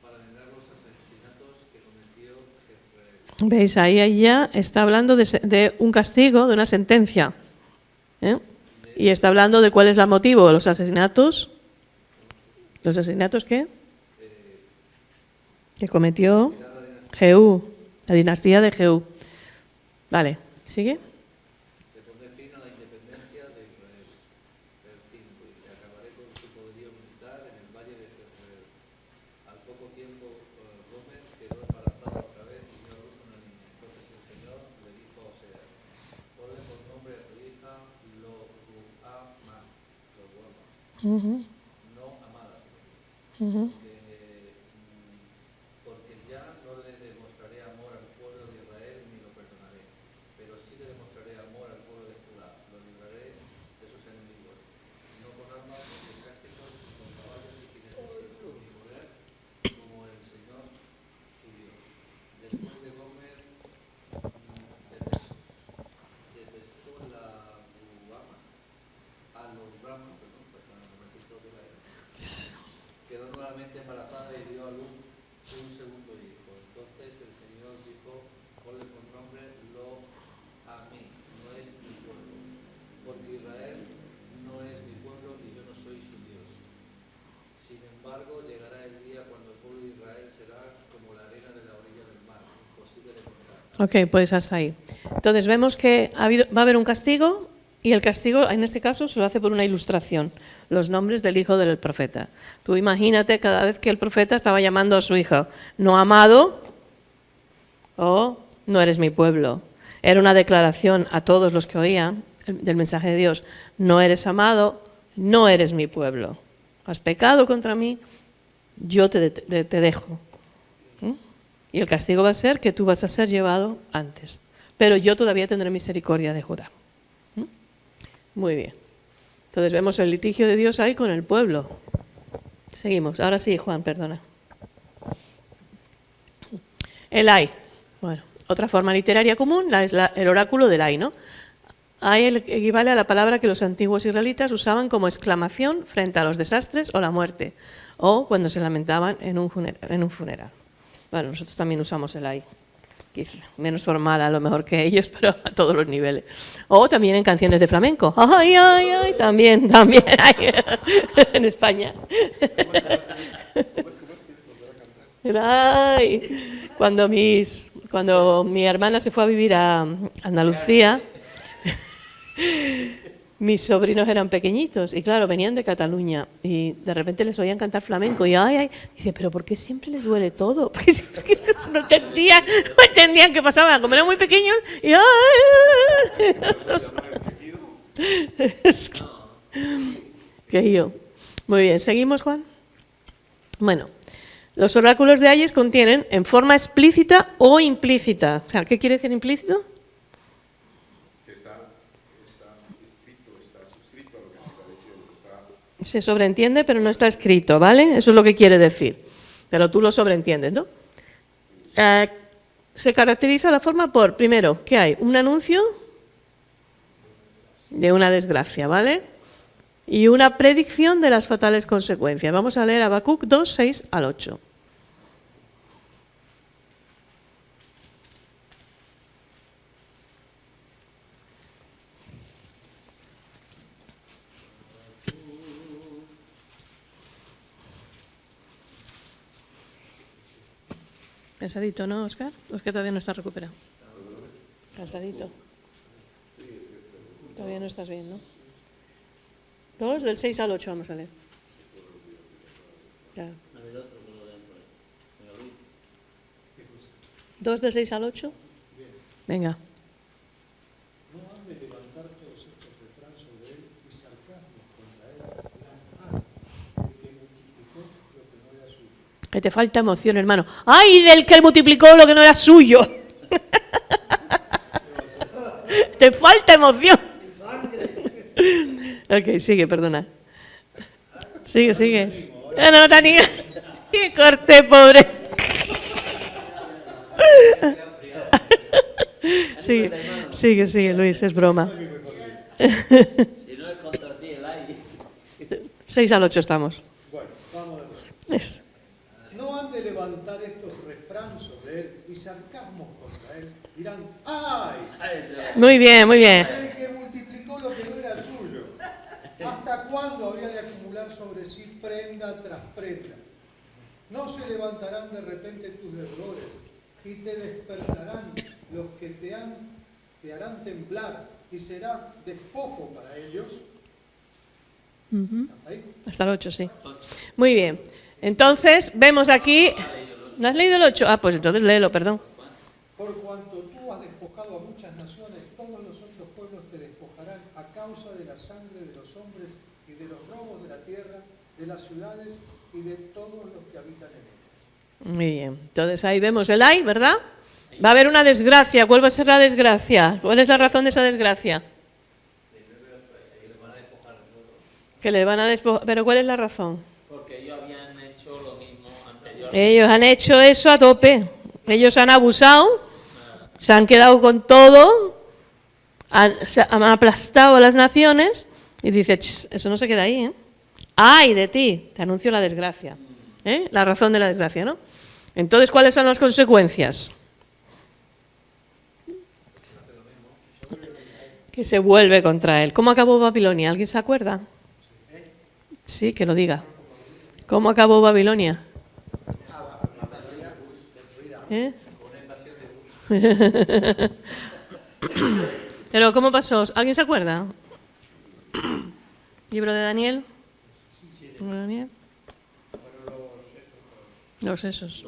para vengar los asesinatos que cometió Jezreel. ¿Veis? Ahí ya está hablando de un castigo, de una sentencia. Y está hablando de cuál es el motivo. Los asesinatos. ¿Los asesinatos qué? Que cometió Jehú, la dinastía de Jehú. Vale, ¿sigue? Le pondré fin a la independencia de Israel. Versículo 5. Y acabaré con su poderío militar en el valle de Jezreel. Al poco tiempo, Gomer quedó embarazada otra vez y dio a luz una niña. Entonces el Señor le dijo a Oseas, ponle por nombre a tu hija Lo-Ruhama, no amada, porque ya no le demostraré amor al pueblo de Israel ni lo perdonaré, pero sí le demostraré amor al pueblo de Judá, lo libraré de sus enemigos, no con armas ni ejércitos, ni con caballos ni jinetes, sino con mi poder, como el Señor su Dios. Después de Gomer, detestó la Ruhama, a los Ramos, perdón, pues no me quitó de la era. Quedó nuevamente embarazada y dio a luz un segundo hijo. Entonces el Señor dijo, ponle por nombre Lo a mí, no es mi pueblo, porque Israel no es mi pueblo y yo no soy su Dios. Sin embargo, llegará el día cuando el pueblo de Israel será como la arena de la orilla del mar, imposible de contar. Ok, pues hasta ahí. Entonces vemos que va a haber un castigo y el castigo en este caso se lo hace por una ilustración, los nombres del hijo del profeta. Tú imagínate cada vez que el profeta estaba llamando a su hijo, no amado o no eres mi pueblo. Era una declaración a todos los que oían del mensaje de Dios, no eres amado, no eres mi pueblo. Has pecado contra mí, yo te dejo. Y el castigo va a ser que tú vas a ser llevado antes. Pero yo todavía tendré misericordia de Judá. ¿Mm? Muy bien. Entonces vemos el litigio de Dios ahí con el pueblo. Seguimos. Ahora sí, Juan, perdona. El ay. Bueno, otra forma literaria común es el oráculo del ay, ¿no? Ay equivale a la palabra que los antiguos israelitas usaban como exclamación frente a los desastres o la muerte, o cuando se lamentaban en un funeral. Bueno, nosotros también usamos el ay, menos formal a lo mejor que ellos, pero a todos los niveles. O también en canciones de flamenco. Ay, ay, ay, también, ay, en España. Ay, cuando mi hermana se fue a vivir a Andalucía, mis sobrinos eran pequeñitos y claro, venían de Cataluña y de repente les oían cantar flamenco y ay, dice, pero ¿por qué siempre les duele todo? Porque es que no entendían qué pasaba, como eran muy pequeños y ay, que yo. Muy bien, ¿seguimos, Juan? Bueno, los oráculos de Ayes contienen en forma explícita o implícita. O sea, ¿qué quiere decir implícito? Se sobreentiende, pero no está escrito, ¿vale? Eso es lo que quiere decir. Pero tú lo sobreentiendes, ¿no? Se caracteriza la forma por, primero, ¿qué hay? Un anuncio de una desgracia, ¿vale? Y una predicción de las fatales consecuencias. Vamos a leer Habacuc 2, 6 al 8. Cansadito, ¿no, Óscar? ¿O es que todavía no estás recuperado? Cansadito. Todavía no estás bien, ¿no? 2 del 6 al 8 vamos a leer. Claro. 2 del 6 al 8. Venga. No han de levantar todos estos refranes sobre él y sarcasmos contra él. El que multiplicó lo que no era suyo. Que te falta emoción, hermano. ¡Ay, del que multiplicó lo que no era suyo! Te falta emoción. Ok, sigue, perdona. Sigue. No, Dani. ¡Qué corte, pobre! Sigue, Luis, es broma. Si no es contra ti el aire. 6 al 8 estamos. Bueno, vamos de nuevo. Es. No han de levantar estos refranes sobre él y sarcasmos contra él. Dirán, ¡ay! Muy bien. El que multiplicó lo que no era suyo. ¿Hasta cuándo habría de acumular sobre sí prenda tras prenda? No se levantarán de repente tus deudores y te despertarán los que te harán temblar y será despojo para ellos. ¿Ahí? Hasta el 8, sí. Muy bien. Entonces, vemos aquí... ¿No has leído el 8? Ah, pues entonces léelo, perdón. Por cuanto tú has despojado a muchas naciones, todos los otros pueblos te despojarán a causa de la sangre de los hombres y de los robos de la tierra, de las ciudades y de todos los que habitan en ellas. Muy bien. Entonces ahí vemos el ay, ¿verdad? Va a haber una desgracia. ¿Cuál va a ser la desgracia? ¿Cuál es la razón de esa desgracia? Que le van a despojar. ¿Pero cuál es la razón? Porque ellos habían hecho lo mismo anteriormente. Ellos han hecho eso a tope. Ellos han abusado, se han quedado con todo, han aplastado a las naciones y dice, eso no se queda ahí, ¿eh? ¡Ay de ti! Te anuncio la desgracia. La razón de la desgracia, ¿no? Entonces, ¿cuáles son las consecuencias? Que se vuelve contra él. ¿Cómo acabó Babilonia? ¿Alguien se acuerda? Sí, que lo diga. ¿Cómo acabó Babilonia? Pero ¿cómo pasó? ¿Alguien se acuerda? ¿Libro de Daniel? ¿Libro de Daniel? Los esos.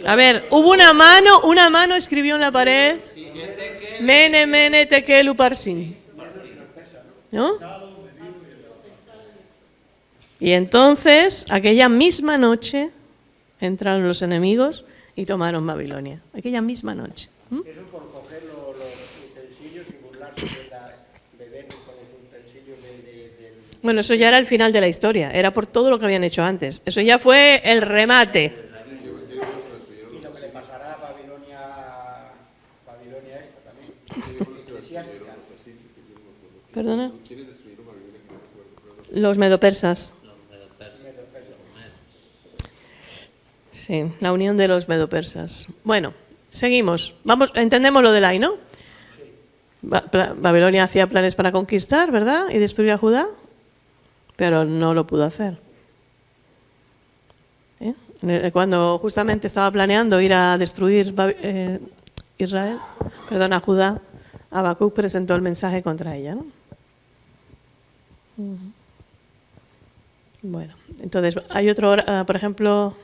A ver, hubo una mano escribió en la pared. Mene, mene, tekel, uparsin. ¿No? Y entonces, aquella misma noche, entraron los enemigos y tomaron Babilonia, aquella misma noche. Eso por coger los utensilios y burlarse beber con los utensilios del... Bueno, eso ya era el final de la historia, era por todo lo que habían hecho antes. Eso ya fue el remate. Y lo que le pasará a Babilonia esta también. Eclesiástica. ¿Perdona? Los medopersas. Sí, la unión de los medopersas. Bueno, seguimos. Vamos, entendemos lo del ahí, ¿no? Babilonia hacía planes para conquistar, ¿verdad? Y destruir a Judá, pero no lo pudo hacer. Cuando justamente estaba planeando ir a destruir a Judá, Habacuc presentó el mensaje contra ella, ¿no? Bueno, entonces hay otro, por ejemplo,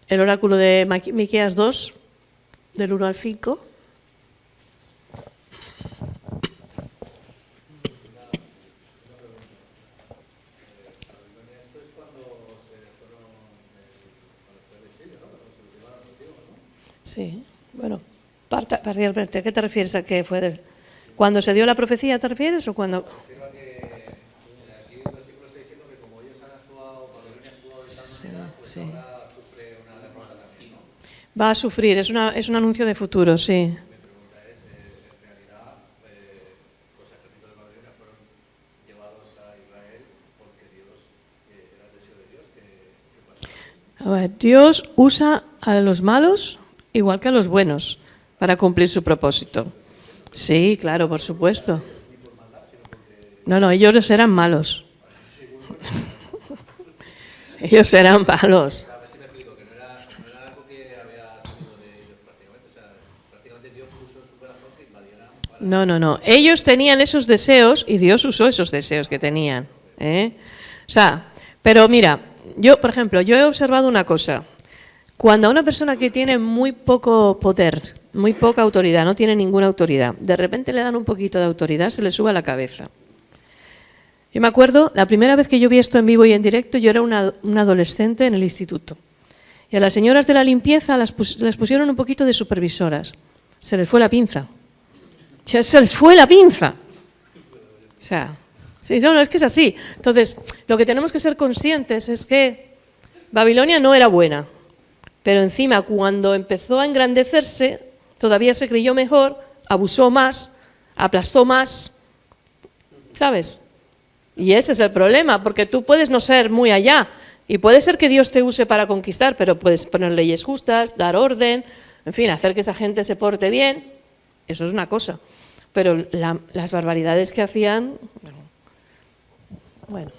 el oráculo de Miqueas 2, del 1 al 5. Sí, bueno, parcialmente. ¿A qué te refieres? ¿A qué fue? ¿Cuando se dio la profecía te refieres o cuando...? Aquí el versículo está diciendo que como ellos han actuado, Babilonia ha actuado de tal manera, pues sí. ahora sufre una derrota también, ¿no? Va a sufrir, es un anuncio de futuro, sí. Mi pregunta es, en realidad, los ejércitos de Babilonia fueron llevados a Israel porque Dios, era el deseo de Dios que pasara. A ver, Dios usa a los malos igual que a los buenos para cumplir su propósito. Sí, claro, por supuesto. No, ellos eran malos. Ellos eran malos. A ver si me explico, que no era algo que había salido de ellos prácticamente. O sea, prácticamente Dios puso su corazón que invadieran para... No. Ellos tenían esos deseos y Dios usó esos deseos que tenían. O sea, pero mira, yo, por ejemplo, yo he observado una cosa. Cuando a una persona que tiene muy poco poder, muy poca autoridad, no tiene ninguna autoridad, de repente le dan un poquito de autoridad, se le sube a la cabeza. Yo me acuerdo, la primera vez que yo vi esto en vivo y en directo, yo era una adolescente en el instituto. Y a las señoras de la limpieza les pusieron un poquito de supervisoras. Se les fue la pinza. Se les fue la pinza. O sea, sí, no, es que es así. Entonces, lo que tenemos que ser conscientes es que Babilonia no era buena. Pero encima, cuando empezó a engrandecerse, todavía se creyó mejor, abusó más, aplastó más, ¿sabes? Y ese es el problema, porque tú puedes no ser muy allá, y puede ser que Dios te use para conquistar, pero puedes poner leyes justas, dar orden, en fin, hacer que esa gente se porte bien, eso es una cosa. Pero las barbaridades que hacían, bueno.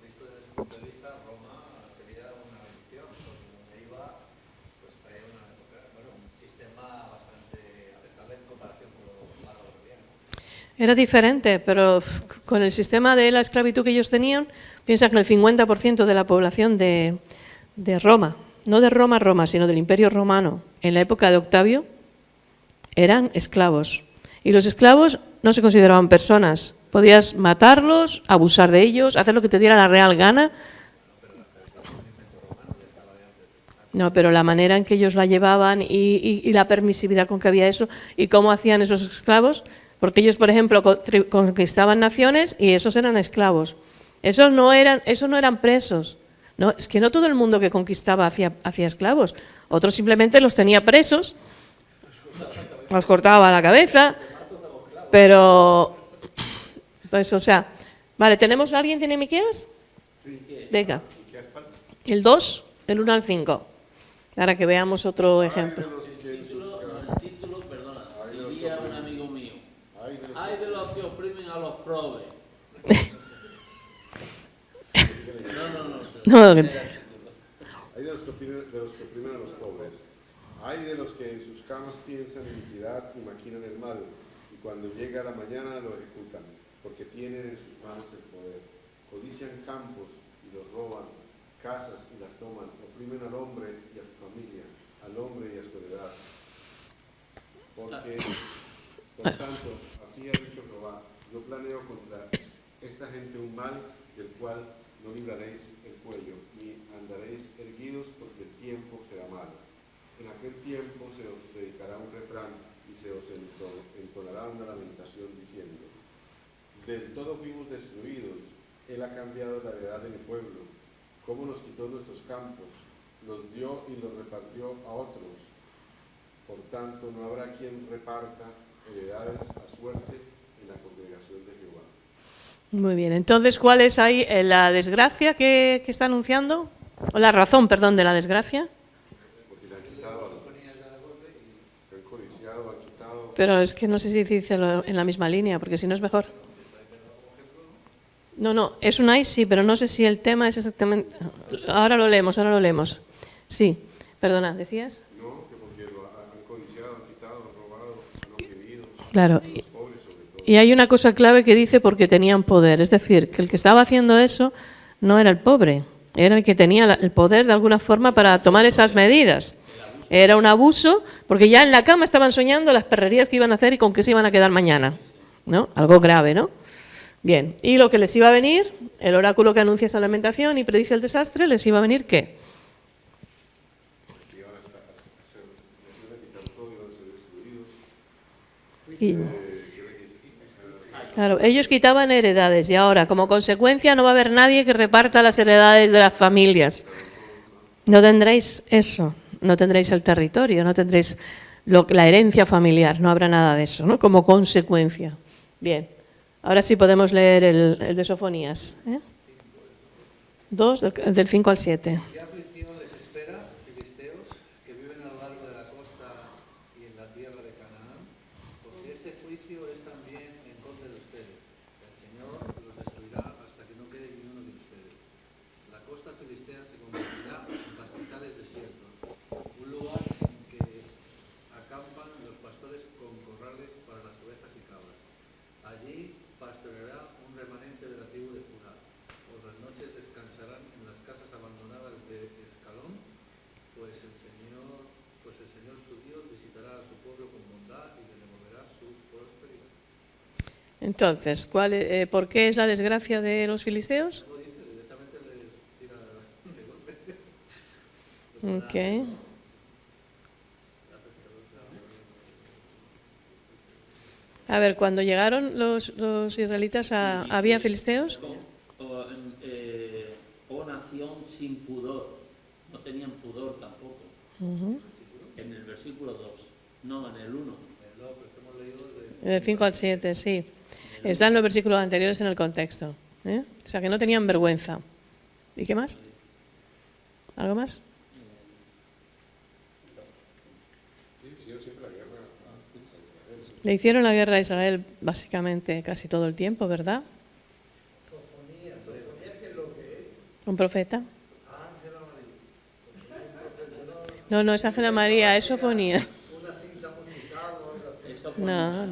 Visto desde ese punto de vista, Roma sería una bendición, porque iba, pues traía un sistema bastante aceptable en comparación con los bárbaros de bien. Era diferente, pero con el sistema de la esclavitud que ellos tenían, piensa que el 50% de la población de Roma, no de Roma, sino del Imperio Romano, en la época de Octavio, eran esclavos. Y los esclavos no se consideraban personas. Podías matarlos, abusar de ellos, hacer lo que te diera la real gana. No, pero la manera en que ellos la llevaban y la permisividad con que había eso y cómo hacían esos esclavos, porque ellos, por ejemplo, conquistaban naciones y esos eran esclavos. Esos no eran presos. No, es que no todo el mundo que conquistaba hacía esclavos. Otros simplemente los tenía presos, los cortaba la cabeza, pero, pues, o sea, vale, ¿alguien tiene Miqueas? Venga, el 2, del 1 al 5, para que veamos otro ejemplo. El título, perdona, diría un amigo mío, hay de los que oprimen a los pobres. No, Hay de los que oprimen a los pobres. Hay de los que en sus camas piensan iniquidad y maquinan el mal, y cuando llega la mañana lo ejecutan, porque tienen en sus manos el poder. Codician campos y los roban, casas y las toman, oprimen al hombre y a su familia, al hombre y a su heredad. Porque, por tanto, así ha dicho Jehová, yo planeo contra esta gente un mal del cual no libraréis el cuello, ni andaréis erguidos, porque el tiempo será malo. En aquel tiempo se os predicará un refrán y se os entonará una lamentación diciendo: del todo fuimos destruidos, Él ha cambiado la heredad de mi pueblo, cómo nos quitó nuestros campos, los dio y los repartió a otros. Por tanto, no habrá quien reparta heredades a suerte en la congregación de Jehová. Muy bien, entonces, ¿cuál es ahí la desgracia que está anunciando? O la razón, perdón, de la desgracia. Porque le han quitado, se han codiciado, han quitado. Pero es que no sé si dice en la misma línea, porque si no es mejor. No, es un sí, pero no sé si el tema es exactamente... Ahora lo leemos. Sí, perdona, ¿decías? No, que porque lo han codiciado, han quitado, han robado, han oprimido. Claro. Los pobres sobre todo. Y hay una cosa clave que dice porque tenían poder, es decir, que el que estaba haciendo eso no era el pobre, era el que tenía el poder de alguna forma para tomar esas medidas. Era un abuso, porque ya en la cama estaban soñando las perrerías que iban a hacer y con qué se iban a quedar mañana, ¿no? Algo grave, ¿no? Bien, y lo que les iba a venir, el oráculo que anuncia esa lamentación y predice el desastre, les iba a venir ¿qué? Y, claro, ellos quitaban heredades y ahora, como consecuencia, no va a haber nadie que reparta las heredades de las familias. No tendréis eso, no tendréis el territorio, no tendréis la herencia familiar, no habrá nada de eso, ¿no? Como consecuencia. Bien, ahora sí podemos leer el de Sofonías. 2, del 5 al 7. ¿Qué aflicción les espera, filisteos, que viven a lo largo de la costa y en la tierra de Canaán? Porque este juicio es también en contra de ustedes. El Señor los destruirá hasta que no quede ni uno de ustedes. La costa filistea se convertirá en pastizales desiertos, un lugar en que acampan los pastores con corrales para las ovejas y cabras. Allí pastoreará un remanente de la tribu de Judá. Por las noches descansarán en las casas abandonadas de Escalón, pues el Señor su Dios visitará a su pueblo con bondad y le devolverá su prosperidad. Entonces, ¿por qué es la desgracia de los filisteos? No dice, directamente les tira de golpe. Okay. A ver, cuando llegaron los israelitas, ¿había filisteos? O nación sin pudor, no tenían pudor tampoco. En el versículo 2, no, en el 1. En el 5 al 7, sí. Están los versículos anteriores en el contexto. O sea, que no tenían vergüenza. ¿Y qué más? ¿Algo más? Le hicieron la guerra a Israel básicamente casi todo el tiempo, ¿verdad? ¿Un profeta? No, es Ángela María, es Sofonía. No.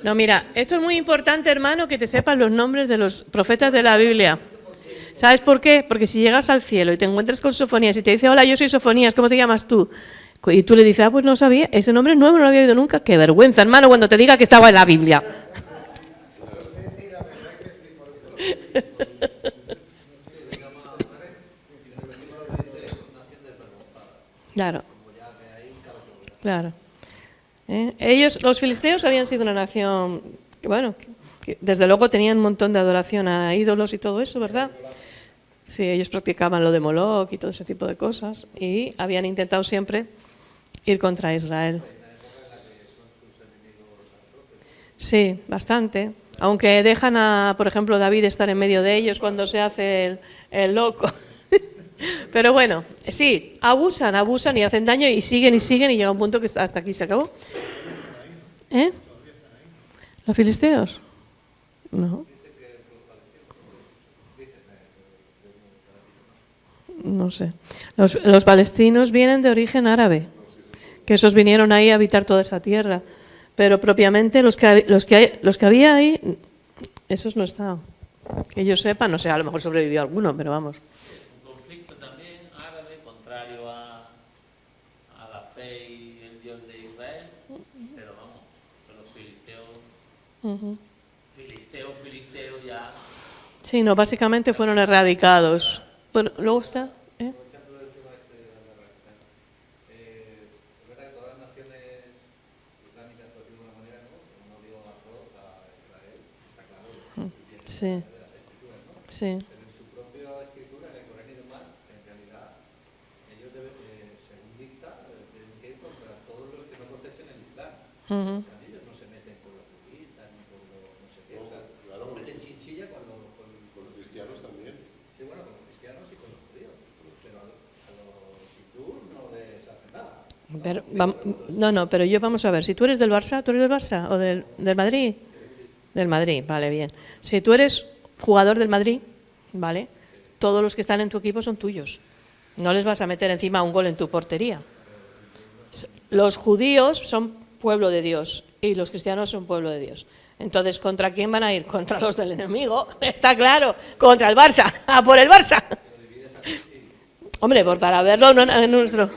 No, mira, esto es muy importante, hermano, que te sepas los nombres de los profetas de la Biblia. ¿Sabes por qué? Porque si llegas al cielo y te encuentras con Sofonías y te dice, hola, yo soy Sofonías, ¿cómo te llamas tú? Y tú le dices, pues no sabía, ese nombre es nuevo, no lo había oído nunca. Qué vergüenza, hermano, cuando te diga que estaba en la Biblia. Claro. Ellos, los filisteos, habían sido una nación, que desde luego tenían un montón de adoración a ídolos y todo eso, ¿verdad? Sí, ellos practicaban lo de Moloch y todo ese tipo de cosas y habían intentado siempre ir contra Israel. Sí, bastante. Aunque dejan por ejemplo, David estar en medio de ellos cuando se hace el loco. Pero bueno, sí, abusan y hacen daño y siguen y llega un punto que hasta aquí se acabó. ¿Los filisteos? No. No sé. Los palestinos vienen de origen árabe, que esos vinieron ahí a habitar toda esa tierra. Pero propiamente los que había ahí, esos no estaban. Que yo sepa, no sé, a lo mejor sobrevivió alguno, pero vamos. Un conflicto también árabe, contrario a la fe y el Dios de Israel, pero vamos, los filisteos, filisteos ya Sí, no, básicamente fueron erradicados. Bueno, luego está... Aprovechando el tema este de la guerra, es verdad que todas las naciones islámicas, por decirlo de alguna manera, ¿no? Como no dio arroz a Israel, está claro, y Sí, de las escrituras, ¿no? sí. Pero en su propia escritura, en el Corán y demás, en realidad, ellos deben, según dicta, tienen que ir contra todos los que no protegen el Islam. Ujú. O sea, ellos no se meten con los budistas ni con los no sé qué, o sea, Claro. solo meten chinchilla con los Cristianos también. sí, bueno, con los cristianos y con los judíos, pero a los hindús no les hacen nada. Pero, no, pero yo vamos a ver, si tú eres del Barça, ¿tú eres del Barça o del Madrid? Del Madrid, vale, bien. Si tú eres jugador del Madrid, ¿vale? Todos los que están en tu equipo son tuyos. No les vas a meter encima un gol en tu portería. Los judíos son pueblo de Dios y los cristianos son pueblo de Dios. Entonces, ¿contra quién van a ir? Contra los del enemigo, está claro, contra el Barça, a por el Barça. Hombre, para verlo no, en nuestro...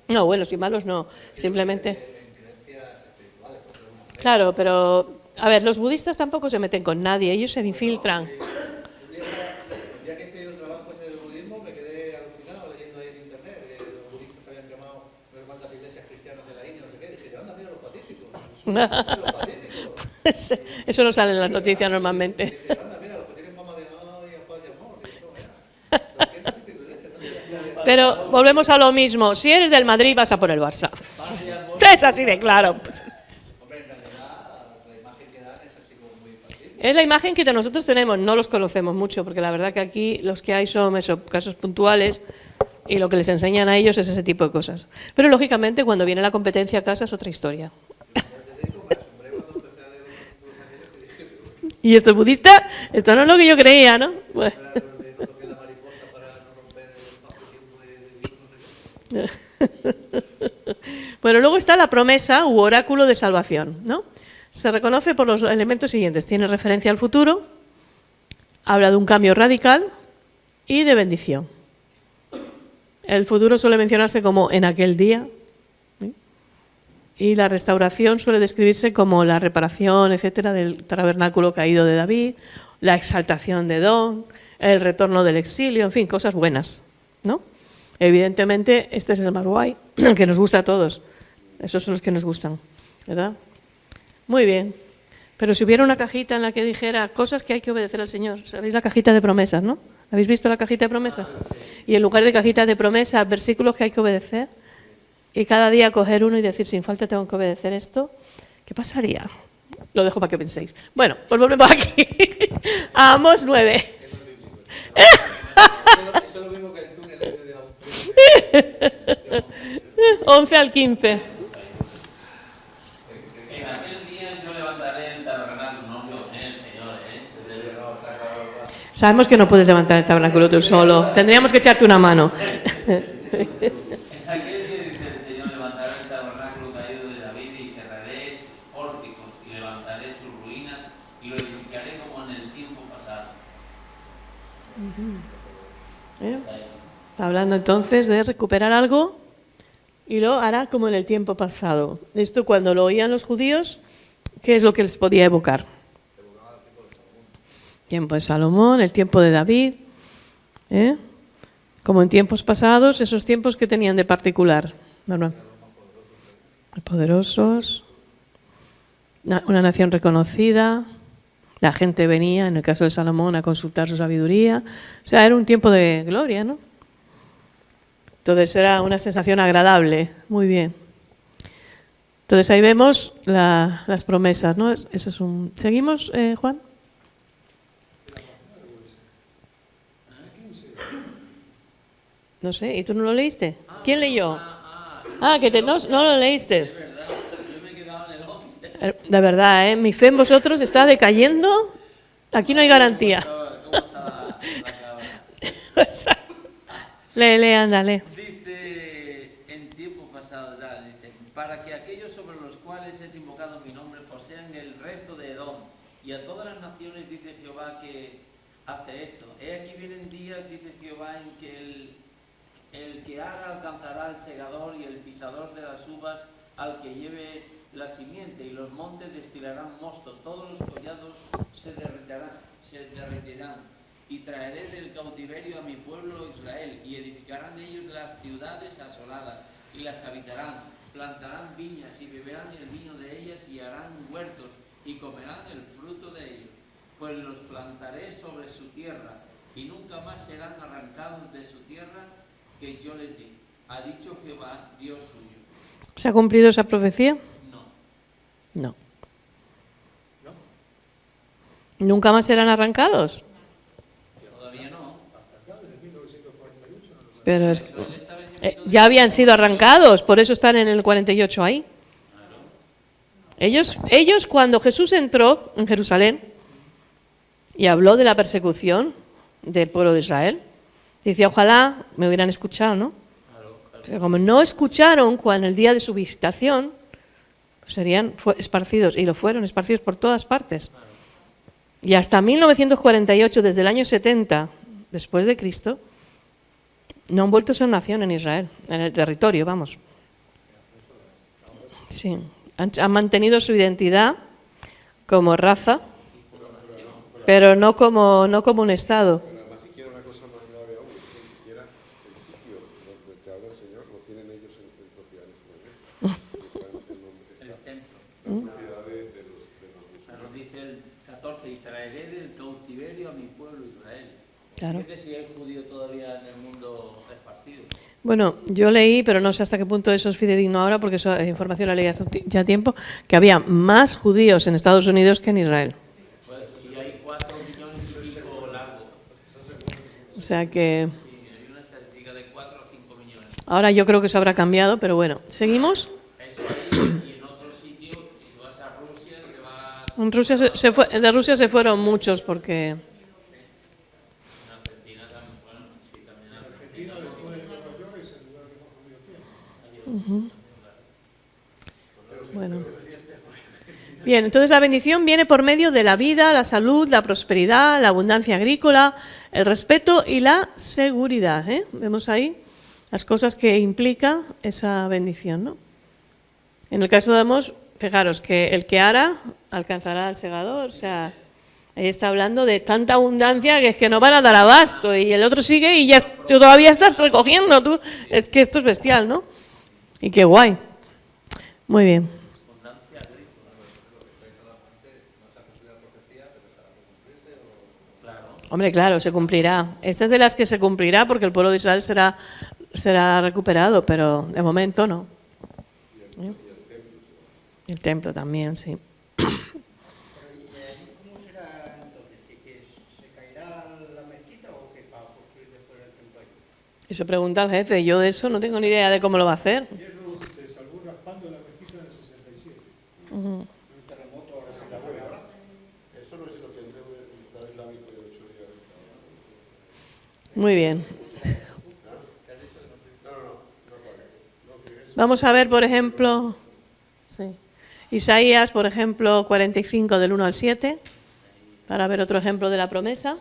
No, buenos y malos no, simplemente... Claro, pero, a ver, los budistas tampoco se meten con nadie, ellos se infiltran. El día que hice el trabajo ese del budismo me quedé alucinado leyendo ahí en internet que los budistas habían quemado no sé cuántas iglesias cristianas en la India, no sé qué, dije, yo anda, mira los pacíficos, los pacíficos. Eso no sale en las noticias normalmente. Dice, anda, mira, los que tienen fama de no y paz y amor. Digo, no, mira, 200 y pico iglesias, ¿no? Pero volvemos a lo mismo, si eres del Madrid vas a por el Barça. Es así de claro. Hombre, en realidad la imagen que dan es así como muy infantil. Es la imagen que nosotros tenemos, no los conocemos mucho, porque la verdad que aquí los que hay son casos puntuales y lo que les enseñan a ellos es ese tipo de cosas. Pero lógicamente cuando viene la competencia a casa es otra historia. ¿Y esto es budista? Esto no es lo que yo creía, ¿no? Bueno. Bueno, luego está la promesa u oráculo de salvación, ¿no? Se reconoce por los elementos siguientes. Tiene referencia al futuro, habla de un cambio radical y de bendición. El futuro suele mencionarse como en aquel día, ¿sí? Y la restauración suele describirse como la reparación, etcétera, del tabernáculo caído de David, la exaltación de Edom, el retorno del exilio, en fin, cosas buenas, ¿no? Evidentemente, este es el más guay, el que nos gusta a todos. Esos son los que nos gustan, ¿verdad? Muy bien. Pero si hubiera una cajita en la que dijera cosas que hay que obedecer al Señor, ¿sabéis la cajita de promesas, no? ¿Habéis visto la cajita de promesas? Y en lugar de cajita de promesas, versículos que hay que obedecer, y cada día coger uno y decir, sin falta tengo que obedecer esto, ¿qué pasaría? Lo dejo para que penséis. Bueno, pues volvemos aquí. Amós 9. Eso es lo mismo que el túnel ese de 11 al 15. En aquel día yo levantaré el tabernáculo, no yo, el Señor, Sabemos que no puedes levantar el tabernáculo tú solo. Tendríamos que echarte una mano. En aquel día, dice el Señor, levantaré el tabernáculo caído de David y cerraré sus pórticos y levantaré sus ruinas y lo edificaré como en el tiempo pasado. Está hablando entonces de recuperar algo y lo hará como en el tiempo pasado. Esto cuando lo oían los judíos, ¿qué es lo que les podía evocar? Tiempo de Salomón, el tiempo de David, ¿eh? Como en tiempos pasados, esos tiempos que tenían de particular. Poderosos, una nación reconocida, la gente venía, en el caso de Salomón, a consultar su sabiduría. O sea, era un tiempo de gloria, ¿no? Entonces era una sensación agradable, muy bien. Entonces ahí vemos las promesas, ¿no? Ese es un... ¿Seguimos, Juan? No sé, ¿y tú no lo leíste? ¿Quién leyó? Que no lo leíste. De verdad, ¿eh? Mi fe en vosotros está decayendo. Aquí no hay garantía. Lee, ándale. Dice en tiempo pasado, dice, para que aquellos sobre los cuales es invocado mi nombre posean el resto de Edom, y a todas las naciones dice Jehová que hace esto. He aquí vienen días, dice Jehová, en que el que haga alcanzará al segador y el pisador de las uvas al que lleve la simiente, y los montes destilarán mosto, todos los collados se se derretirán, y traeré del cautiverio a mi pueblo Israel, y edificarán ellos las ciudades asoladas, y las habitarán, plantarán viñas, y beberán el vino de ellas, y harán huertos, y comerán el fruto de ellos, pues los plantaré sobre su tierra, y nunca más serán arrancados de su tierra que yo les di, ha dicho Jehová, Dios suyo. ¿Se ha cumplido esa profecía? No. No. ¿Nunca más serán arrancados? Todavía no. Pero es ya habían sido arrancados, por eso están en el 48 ahí. Ellos cuando Jesús entró en Jerusalén y habló de la persecución del pueblo de Israel, decía, ojalá me hubieran escuchado, ¿no? Pero como no escucharon cuando el día de su visitación, pues serían esparcidos, y lo fueron, esparcidos por todas partes. Y hasta 1948, desde el año 70, después de Cristo, no han vuelto a ser nación en Israel, en el territorio, vamos. Sí, han mantenido su identidad como raza, pero no como un Estado. Pero además, si quiere una cosa más grave aún, es que ni siquiera el sitio donde te habla el Señor lo tienen ellos en propiedad en este momento. El templo. La propiedad de los Nos dice el 14, y traeré del cautiverio a mi pueblo Israel. Claro. Fíjate si hay judío todavía en el mundo esparcido. Bueno, yo leí, pero no sé hasta qué punto eso es fidedigno ahora, porque esa información la leí hace ya tiempo, que había más judíos en Estados Unidos que en Israel. Pues, si hay 4 millones y pico largo. O sea que Sí, hay una estadística de 4 o 5 millones. ahora yo creo que eso habrá cambiado, pero bueno, ¿seguimos? Eso ahí, y en otros sitios, y si vas a Rusia, se va... En Rusia de Rusia se fueron muchos porque En Argentina también, bueno, sí, también en Argentina. Después de Nueva York es el lugar que más judíos tiene. bueno. Bien, entonces la bendición viene por medio de la vida, la salud, la prosperidad, la abundancia agrícola, el respeto y la seguridad, ¿eh? Vemos ahí las cosas que implica esa bendición, ¿no? En el caso de Amos, fijaros que el que ara alcanzará al segador, o sea, ahí está hablando de tanta abundancia que es que no van a dar abasto, y el otro sigue y ya tú todavía estás recogiendo, tú, es que esto es bestial, ¿no? Y qué guay. Muy bien. Hombre, claro, se cumplirá. Esta es de las que se cumplirá porque el pueblo de Israel será recuperado, pero de momento no. El templo también, sí. ¿Cómo será entonces? ¿Que se caerá la mezquita o qué para construir después el templo allí? Eso pregunta al jefe. Yo de eso no tengo ni idea de cómo lo va a hacer. Hierro se salvó raspando la mezquita en el 67. Ujú. Un terremoto ahora se la vuelve ahora. Eso no es lo que el Estado Islámico de 8 días. Muy bien. Vamos a ver, por ejemplo, sí. Isaías, por ejemplo, 45 del 1 al 7, para ver otro ejemplo de la promesa.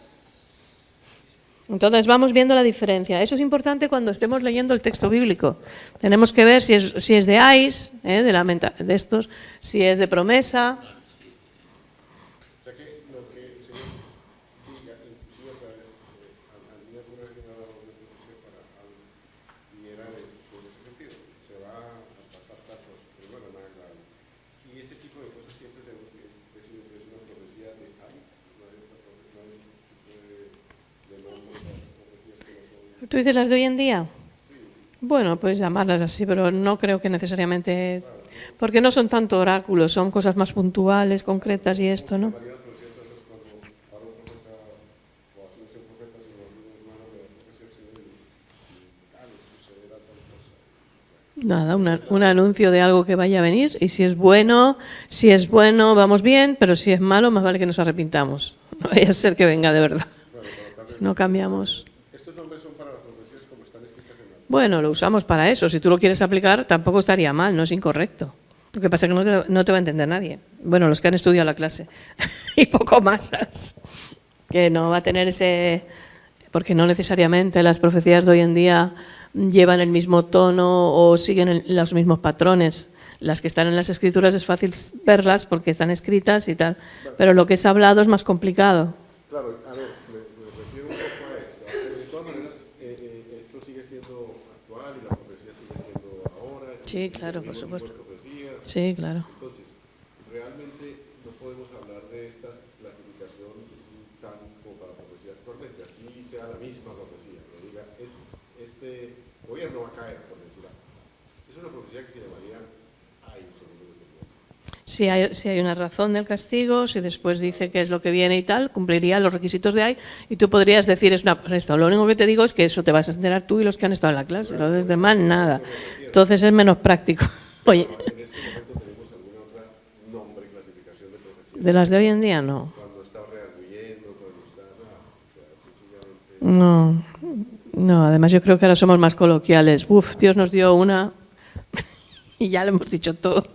Entonces vamos viendo la diferencia. Eso es importante cuando estemos leyendo el texto bíblico. Tenemos que ver si es de Ais, de estos, si es de promesa. O sea que lo que el Señor diga, inclusive a través al día por el que me ha dado una profecía para y era en ese sentido, se va a pasar datos, pero bueno, nada claro. Y ese tipo de cosas siempre tenemos que decir que es una profecía de ay, no hay otra profecía, no hay tipo de nombres, profecías que no son. ¿Tú dices las de hoy en día? Bueno, puedes llamarlas así, pero no creo que necesariamente, porque no son tanto oráculos, son cosas más puntuales, concretas y esto, ¿no? Varias profecías esas cuando para un profeta o así un profeta se lo olvida hermano de la profecía del Señor y sucederá tal cosa. Nada, un anuncio de algo que vaya a venir, y si es bueno, vamos bien, pero si es malo, más vale que nos arrepintamos. No vaya a ser que venga de verdad. Si no cambiamos. Estos nombres son para las profecías como están escritas en la Bueno, lo usamos para eso. Si tú lo quieres aplicar, tampoco estaría mal, no es incorrecto. Lo que pasa es que no te va a entender nadie. Bueno, los que han estudiado la clase. Y poco más. Que no va a tener ese... Porque no necesariamente las profecías de hoy en día llevan el mismo tono o siguen los mismos patrones. Las que están en las escrituras es fácil verlas porque están escritas y tal. Pero lo que es hablado es más complicado. Claro, a ver, me refiero un poco a esto. De todas maneras, esto sigue siendo actual y la profecía sigue siendo ahora. Sí, claro, por mismo supuesto. tipo de profecías. Sí, claro. Entonces, realmente no podemos hablar de esta clasificación tan como para la profecía actualmente, así sea la misma profecía, que diga, este gobierno va a caer, por decir algo. Es una profecía que se llamaría ay, segundo de Dios. Si hay una razón del castigo, si después dice qué es lo que viene y tal, cumpliría los requisitos de ahí y tú podrías decir, esto. Lo único que te digo es que eso te vas a enterar tú y los que han estado en la clase, lo de demás, nada. Entonces es menos práctico. Oye, En este momento tenemos alguna otra nombre, clasificación de profecías. de las de hoy en día, no. Cuando está rearguyendo, cuando está, sencillamente. No, además yo creo que ahora somos más coloquiales. Uf, Dios nos dio una y ya lo hemos dicho todo.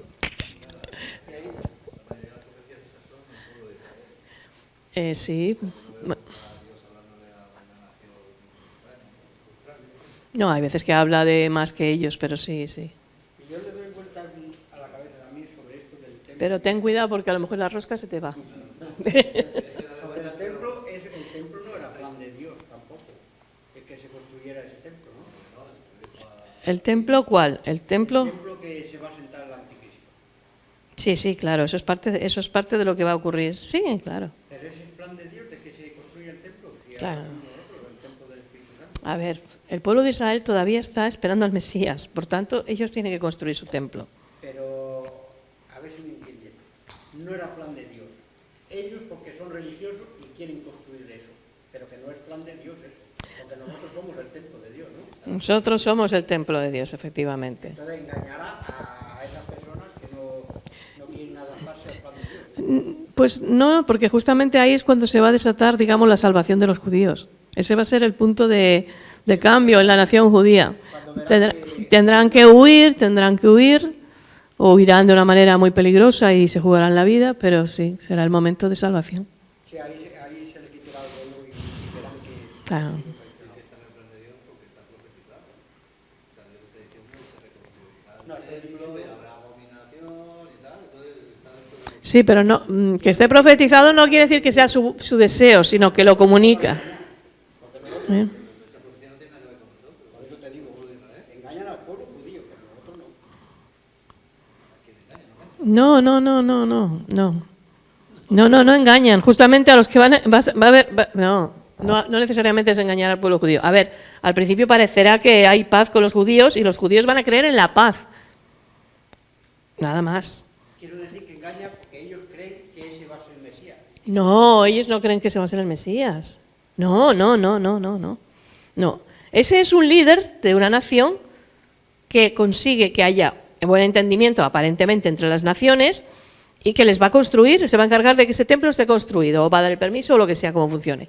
Sí. No, hay veces que habla de más que ellos, pero sí, sí. Y yo le doy vueltas a la cabeza también sobre esto del templo. Pero ten cuidado porque a lo mejor la rosca se te va. Sobre el templo, el templo no era plan de Dios tampoco, el que se construyera ese templo, ¿no? ¿El templo cuál? ¿El templo? El templo que se va a sentar el anticristo. Sí, sí, claro, eso es parte de lo que va a ocurrir. Sí, claro. Pero ese es el plan de Dios de que se construya el templo, que Claro. el templo del Espíritu Santo. A ver, el pueblo de Israel todavía está esperando al Mesías, por tanto, ellos tienen que construir su templo. Pero, a ver si me entienden, no era plan de Dios. Ellos porque son religiosos y quieren construir eso, pero que no es plan de Dios eso, porque nosotros somos el templo de Dios, ¿no? Nosotros somos el templo de Dios, efectivamente. Entonces engañará a esas personas que no quieren adaptarse al plan de Dios. Pues no, porque justamente ahí es cuando se va a desatar, digamos, la salvación de los judíos. Ese va a ser el punto de cambio en la nación judía. Tendrán que huir, o huirán de una manera muy peligrosa y se jugarán la vida, pero sí, será el momento de salvación. Sí, ahí se le quitará el velo y verán que... Claro. No, el templo... Sí, pero no, que esté profetizado no quiere decir que sea su deseo, sino que lo comunica. ¿Eh? Por eso te digo, engañan al pueblo judío, pero nosotros no. No engañan. Justamente a los que no necesariamente es engañar al pueblo judío. A ver, al principio parecerá que hay paz con los judíos y los judíos van a creer en la paz. Nada más. Quiero decir que engaña porque ellos creen que ese va a ser el Mesías. No, ellos no creen que ese va a ser el Mesías. No. Ese es un líder de una nación que consigue que haya buen entendimiento aparentemente entre las naciones y que les va a construir, se va a encargar de que ese templo esté construido o va a dar el permiso o lo que sea, como funcione.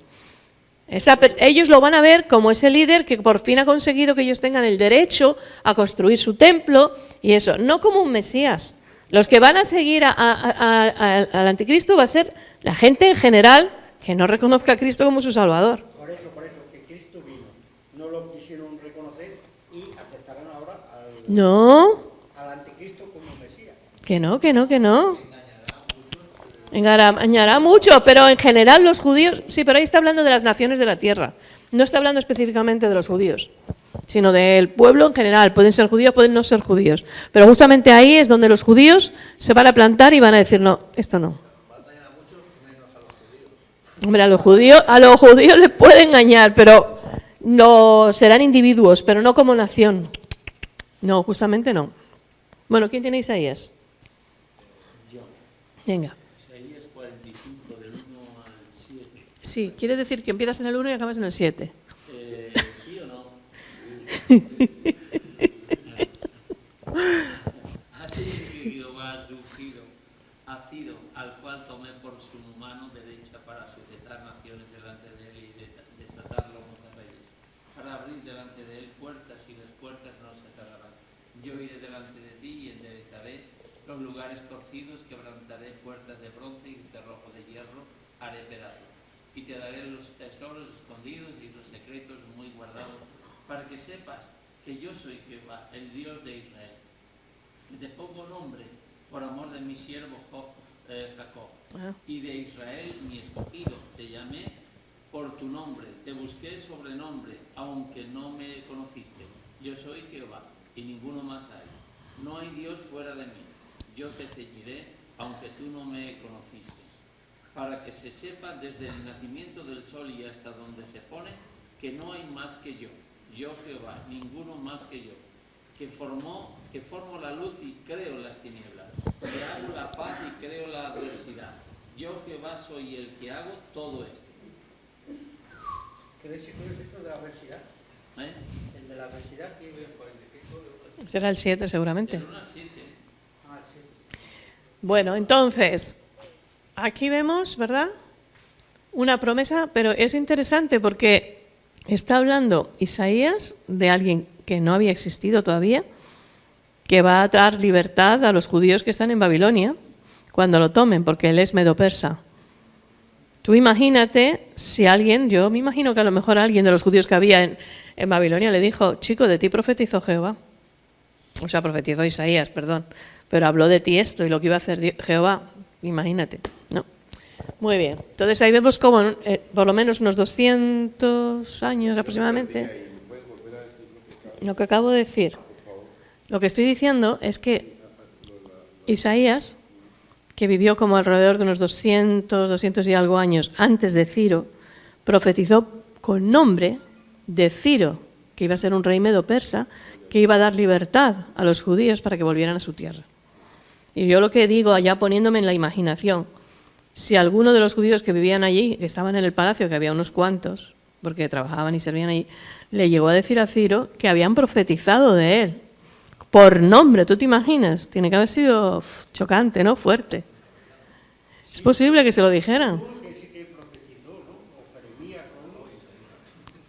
Ellos lo van a ver como ese líder que por fin ha conseguido que ellos tengan el derecho a construir su templo y eso, no como un Mesías. Los que van a seguir al anticristo va a ser la gente en general que no reconozca a Cristo como su Salvador. Por eso, que Cristo vino. No lo quisieron reconocer y aceptarán ahora al anticristo como Mesías. Que no. Engañará mucho, pero en general los judíos... Sí, pero ahí está hablando de las naciones de la tierra. No está hablando específicamente de los judíos, sino del pueblo en general. Pueden ser judíos, pueden no ser judíos. Pero justamente ahí es donde los judíos se van a plantar y van a decir, no, esto no. Hombre, a los judíos les puede engañar, pero serán individuos, pero no como nación. No, justamente no. Bueno, ¿quién tiene Isaías? Yo. Venga. Isaías 45, del 1 al 7. Sí, quiere decir que empiezas en el 1 y acabas en el 7. ¿Sí o no? Así que Jehová ha ungido, ha sido, al cual tomé por su mano derecha para sujetar naciones delante de él y desatar lomos de reyes, para abrir delante de él puertas y las puertas no se cerrarán. Yo iré delante de ti y enderezaré los lugares torcidos, quebrantaré puertas de bronce y cerrojo de hierro haré pedazos. Y te daré los tesoros escondidos y los secretos muy guardados, para que sepas que yo soy Jehová, el Dios de Israel. Te pongo nombre por amor de mi siervo Jacob, y de Israel mi escogido. Te llamé por tu nombre, te busqué sobrenombre, aunque no me conociste. Yo soy Jehová, y ninguno más hay. No hay Dios fuera de mí. Yo te ceñiré, aunque tú no me conociste. Para que se sepa desde el nacimiento del sol y hasta donde se pone, que no hay más que yo. Yo Jehová, ninguno más que yo. Que formo la luz y creo las tinieblas. Que hago la paz y creo la adversidad. Yo Jehová soy el que hago todo esto. ¿Qué versículo es esto de la adversidad? ¿Eh? El de la adversidad, ¿qué? Será el 7 seguramente. Del 1 al 7. Ah, sí. Bueno, entonces, aquí vemos, ¿verdad? Una promesa, pero es interesante porque está hablando Isaías de alguien que no había existido todavía, que va a dar libertad a los judíos que están en Babilonia cuando lo tomen, porque él es medo-persa. Tú imagínate si alguien, yo me imagino que a lo mejor alguien de los judíos que había en Babilonia le dijo, chico, de ti profetizó Jehová. O sea, profetizó Isaías, perdón. Pero habló de ti esto y lo que iba a hacer Jehová. Imagínate, ¿no? Muy bien. Entonces ahí vemos como por lo menos unos 200 años aproximadamente. Lo que acabo de decir. Lo que estoy diciendo es que Isaías, que vivió como alrededor de unos 200 y algo años antes de Ciro, profetizó con nombre de Ciro, que iba a ser un rey medo-persa, que iba a dar libertad a los judíos para que volvieran a su tierra. Y yo lo que digo, allá poniéndome en la imaginación, si alguno de los judíos que vivían allí, que estaban en el palacio, que había unos cuantos, porque trabajaban y servían allí, le llegó a decir a Ciro que habían profetizado de él, por nombre, ¿tú te imaginas? Tiene que haber sido chocante, ¿no? Fuerte. Es posible que se lo dijeran.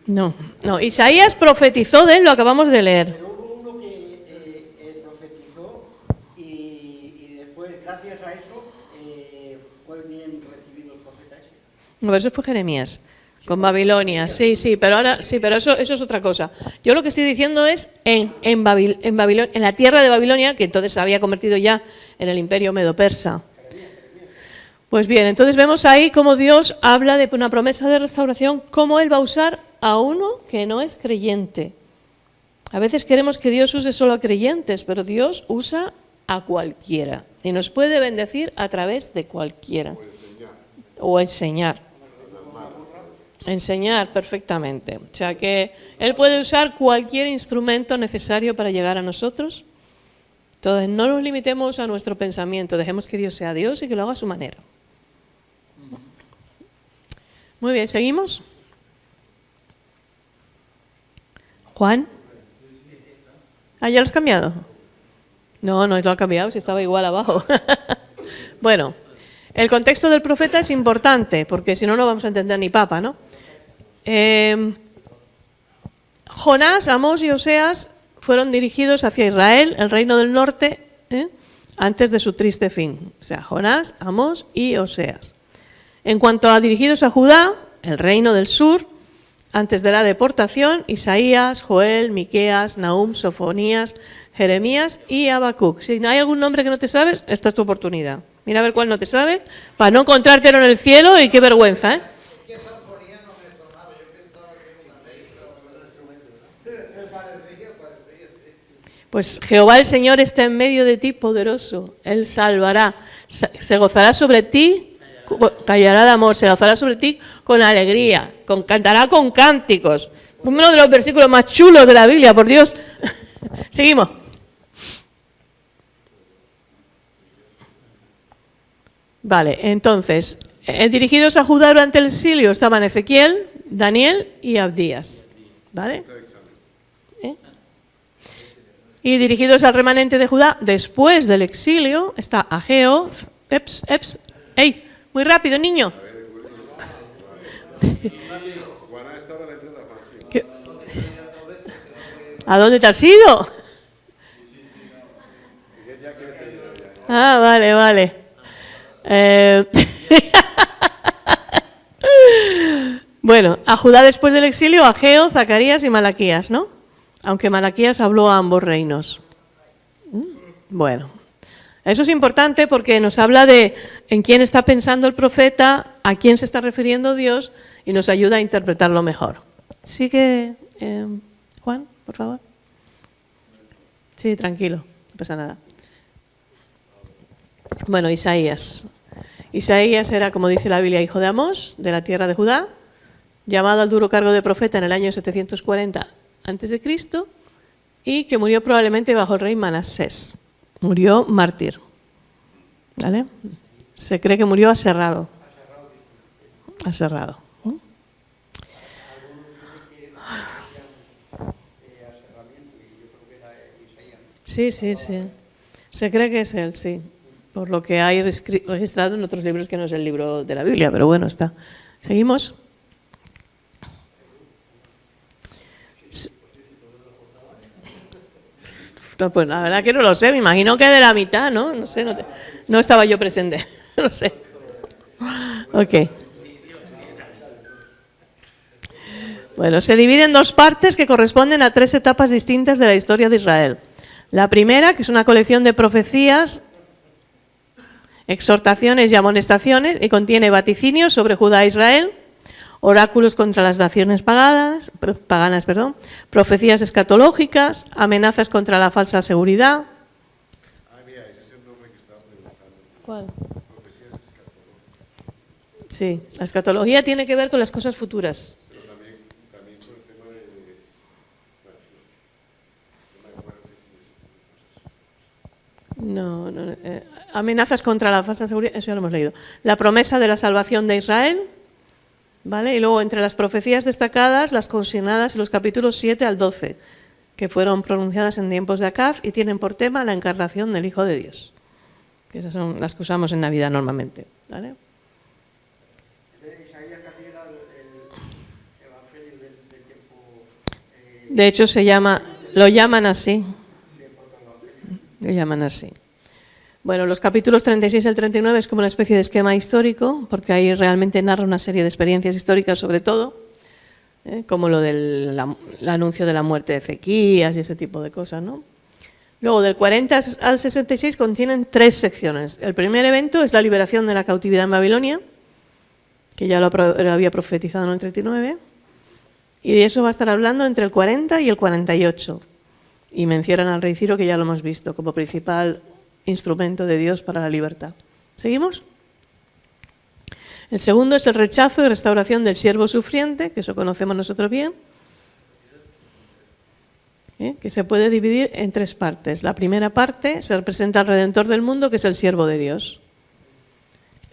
No, Isaías profetizó de él, lo acabamos de leer. Pero hubo uno que profetizó y después, gracias a eso, fue bien recibido el profeta ese. No, eso fue Jeremías, con Babilonia. Sí, pero eso es otra cosa. Yo lo que estoy diciendo es en Babilonia, en la tierra de Babilonia, que entonces se había convertido ya en el imperio medo-persa. Pues bien, entonces vemos ahí cómo Dios habla de una promesa de restauración, cómo Él va a usar a uno que no es creyente. A veces queremos que Dios use solo a creyentes, pero Dios usa a cualquiera y nos puede bendecir a través de cualquiera. O enseñar. Enseñar perfectamente. O sea que Él puede usar cualquier instrumento necesario para llegar a nosotros. Entonces no nos limitemos a nuestro pensamiento, dejemos que Dios sea Dios y que lo haga a su manera. Muy bien, ¿seguimos? Juan. ¿Ah, ya lo has cambiado? No lo ha cambiado, si estaba igual abajo. Bueno, el contexto del profeta es importante, porque si no, no vamos a entender ni papa, ¿no? Jonás, Amós y Oseas fueron dirigidos hacia Israel, el reino del norte, antes de su triste fin. O sea, Jonás, Amós y Oseas. En cuanto a dirigidos a Judá, el reino del sur, antes de la deportación, Isaías, Joel, Miqueas, Nahum, Sofonías, Jeremías y Habacuc. Si hay algún nombre que no te sabes, esta es tu oportunidad. Mira a ver cuál no te sabe, para no encontrártelo en el cielo y qué vergüenza, ¿eh? Pues Jehová el Señor está en medio de ti, poderoso. Él salvará. Se gozará sobre ti, callará de amor, se gozará sobre ti con alegría, cantará con cánticos. Uno de los versículos más chulos de la Biblia, por Dios. Seguimos. Vale, entonces, dirigidos a Judá durante el exilio estaban Ezequiel, Daniel y Abdías. ¿Vale? Y dirigidos al remanente de Judá después del exilio está Ageo, ¡ey! Muy rápido, niño. ¿A dónde te has ido? Ah, vale. Bueno, a Judá después del exilio, Ageo, Zacarías y Malaquías, ¿no? Aunque Malaquías habló a ambos reinos. Bueno, eso es importante porque nos habla de en quién está pensando el profeta a quién se está refiriendo Dios y nos ayuda a interpretarlo mejor. Sigue, Juan, por favor. Sí, tranquilo, no pasa nada. Bueno, Isaías. Isaías era, como dice la Biblia, hijo de Amós, de la tierra de Judá, llamado al duro cargo de profeta en el año 740 a.C., y que murió probablemente bajo el rey Manasés. Murió mártir. ¿Vale? Se cree que murió aserrado. Aserrado. Sí, sí, sí. Se cree que es él, sí. Por lo que hay registrado en otros libros que no es el libro de la Biblia, pero bueno, está. ¿Seguimos? No, pues la verdad que no lo sé, me imagino que de la mitad, ¿no? No sé, no estaba yo presente, no sé. Ok. Bueno, se divide en dos partes que corresponden a tres etapas distintas de la historia de Israel. La primera, que es una colección de profecías, exhortaciones y amonestaciones, y contiene vaticinios sobre Judá e Israel, oráculos contra las naciones paganas, profecías escatológicas, amenazas contra la falsa seguridad. Mira, ese es el nombre que estaba preguntando. ¿Cuál? Profecías escatológicas. Sí, la escatología tiene que ver con las cosas futuras. Pero también con el tema de muertes y ese tipo de cosas. No, amenazas contra la falsa seguridad, eso ya lo hemos leído. La promesa de la salvación de Israel, ¿vale? Y luego entre las profecías destacadas, las consignadas en los capítulos 7 al 12, que fueron pronunciadas en tiempos de Acaz y tienen por tema la encarnación del Hijo de Dios. Esas son las que usamos en Navidad normalmente, ¿vale? De hecho lo llaman así. Lo llaman así. Bueno, los capítulos 36 al 39 es como una especie de esquema histórico, porque ahí realmente narra una serie de experiencias históricas sobre todo, como lo del anuncio de la muerte de Ezequías y ese tipo de cosas, ¿no? Luego, del 40 al 66 contienen tres secciones. El primer evento es la liberación de la cautividad en Babilonia, que ya lo había profetizado en el 39, y de eso va a estar hablando entre el 40 y el 48. Y mencionan al rey Ciro, que ya lo hemos visto, como principal instrumento de Dios para la libertad. ¿Seguimos? El segundo es el rechazo y restauración del siervo sufriente, que eso conocemos nosotros bien, que se puede dividir en tres partes. La primera parte se representa al Redentor del mundo, que es el siervo de Dios.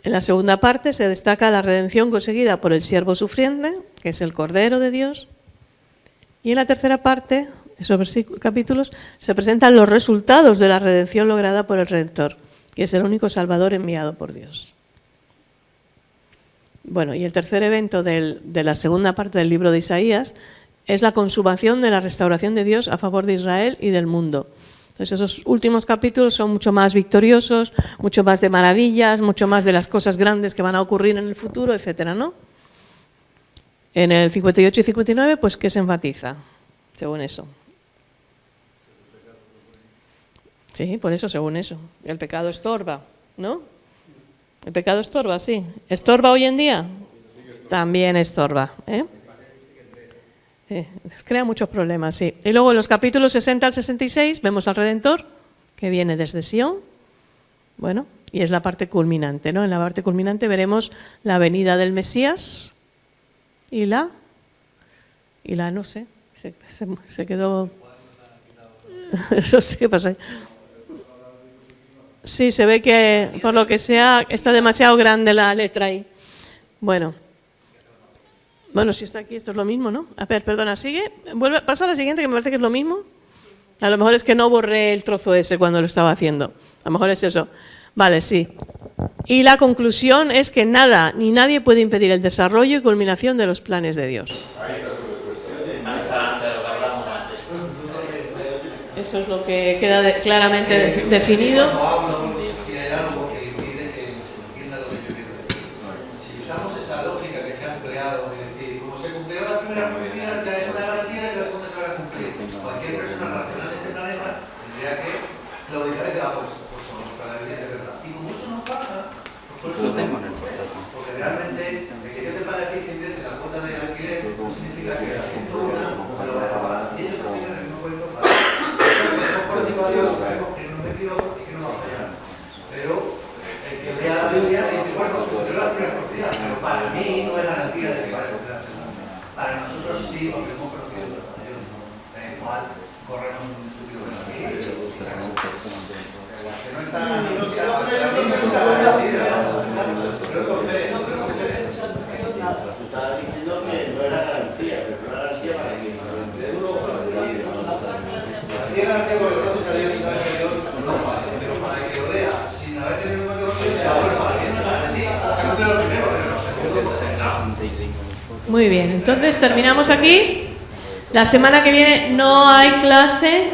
En la segunda parte se destaca la redención conseguida por el siervo sufriente, que es el Cordero de Dios. Y en la tercera parte, esos capítulos, se presentan los resultados de la redención lograda por el Redentor, que es el único Salvador enviado por Dios. Bueno, y el tercer evento de la segunda parte del libro de Isaías es la consumación de la restauración de Dios a favor de Israel y del mundo. Entonces esos últimos capítulos son mucho más victoriosos, mucho más de maravillas, mucho más de las cosas grandes que van a ocurrir en el futuro, etcétera, ¿no? En el 58 y 59, pues, ¿qué se enfatiza? Según eso. Sí, por eso, según eso. El pecado estorba, ¿no? El pecado estorba, sí. ¿Estorba hoy en día? También estorba, crea muchos problemas, sí. Y luego en los capítulos 60 al 66 vemos al Redentor, que viene desde Sion, bueno, y es la parte culminante, ¿no? En la parte culminante veremos la venida del Mesías y la no sé, se quedó... Eso sí que pasó ahí. Sí, se ve que, por lo que sea, está demasiado grande la letra ahí. Bueno, si está aquí, esto es lo mismo, ¿no? A ver, perdona, sigue. Pasa a la siguiente, que me parece que es lo mismo. A lo mejor es que no borré el trozo ese cuando lo estaba haciendo. A lo mejor es eso. Vale, sí. Y la conclusión es que nada ni nadie puede impedir el desarrollo y culminación de los planes de Dios. Eso es lo que queda claramente definido. Si hay algo que impide que se entienda lo que yo quiero decir. Si usamos esa lógica que se ha empleado de decir, como se cumplió la primera profecía, ya es una garantía de que la segunda se va a cumplir. Cualquier persona racional de este planeta tendría que claudicar y decir, pues nuestra Biblia es de verdad. Y como eso no pasa, pues por eso tengo porque realmente sí, volvemos, pero que en el cual corremos un estúpido beneficio. Que no está... Tú estabas diciendo que no era garantía, pero no era garantía para quién. Tiene garantía porque entonces había un daño de Dios, no falla, pero para que lo lea sin haber tenido un negocio, para que no es garantía. Sácate lo primero, pero no sé. Muy bien, entonces terminamos aquí. La semana que viene no hay clase.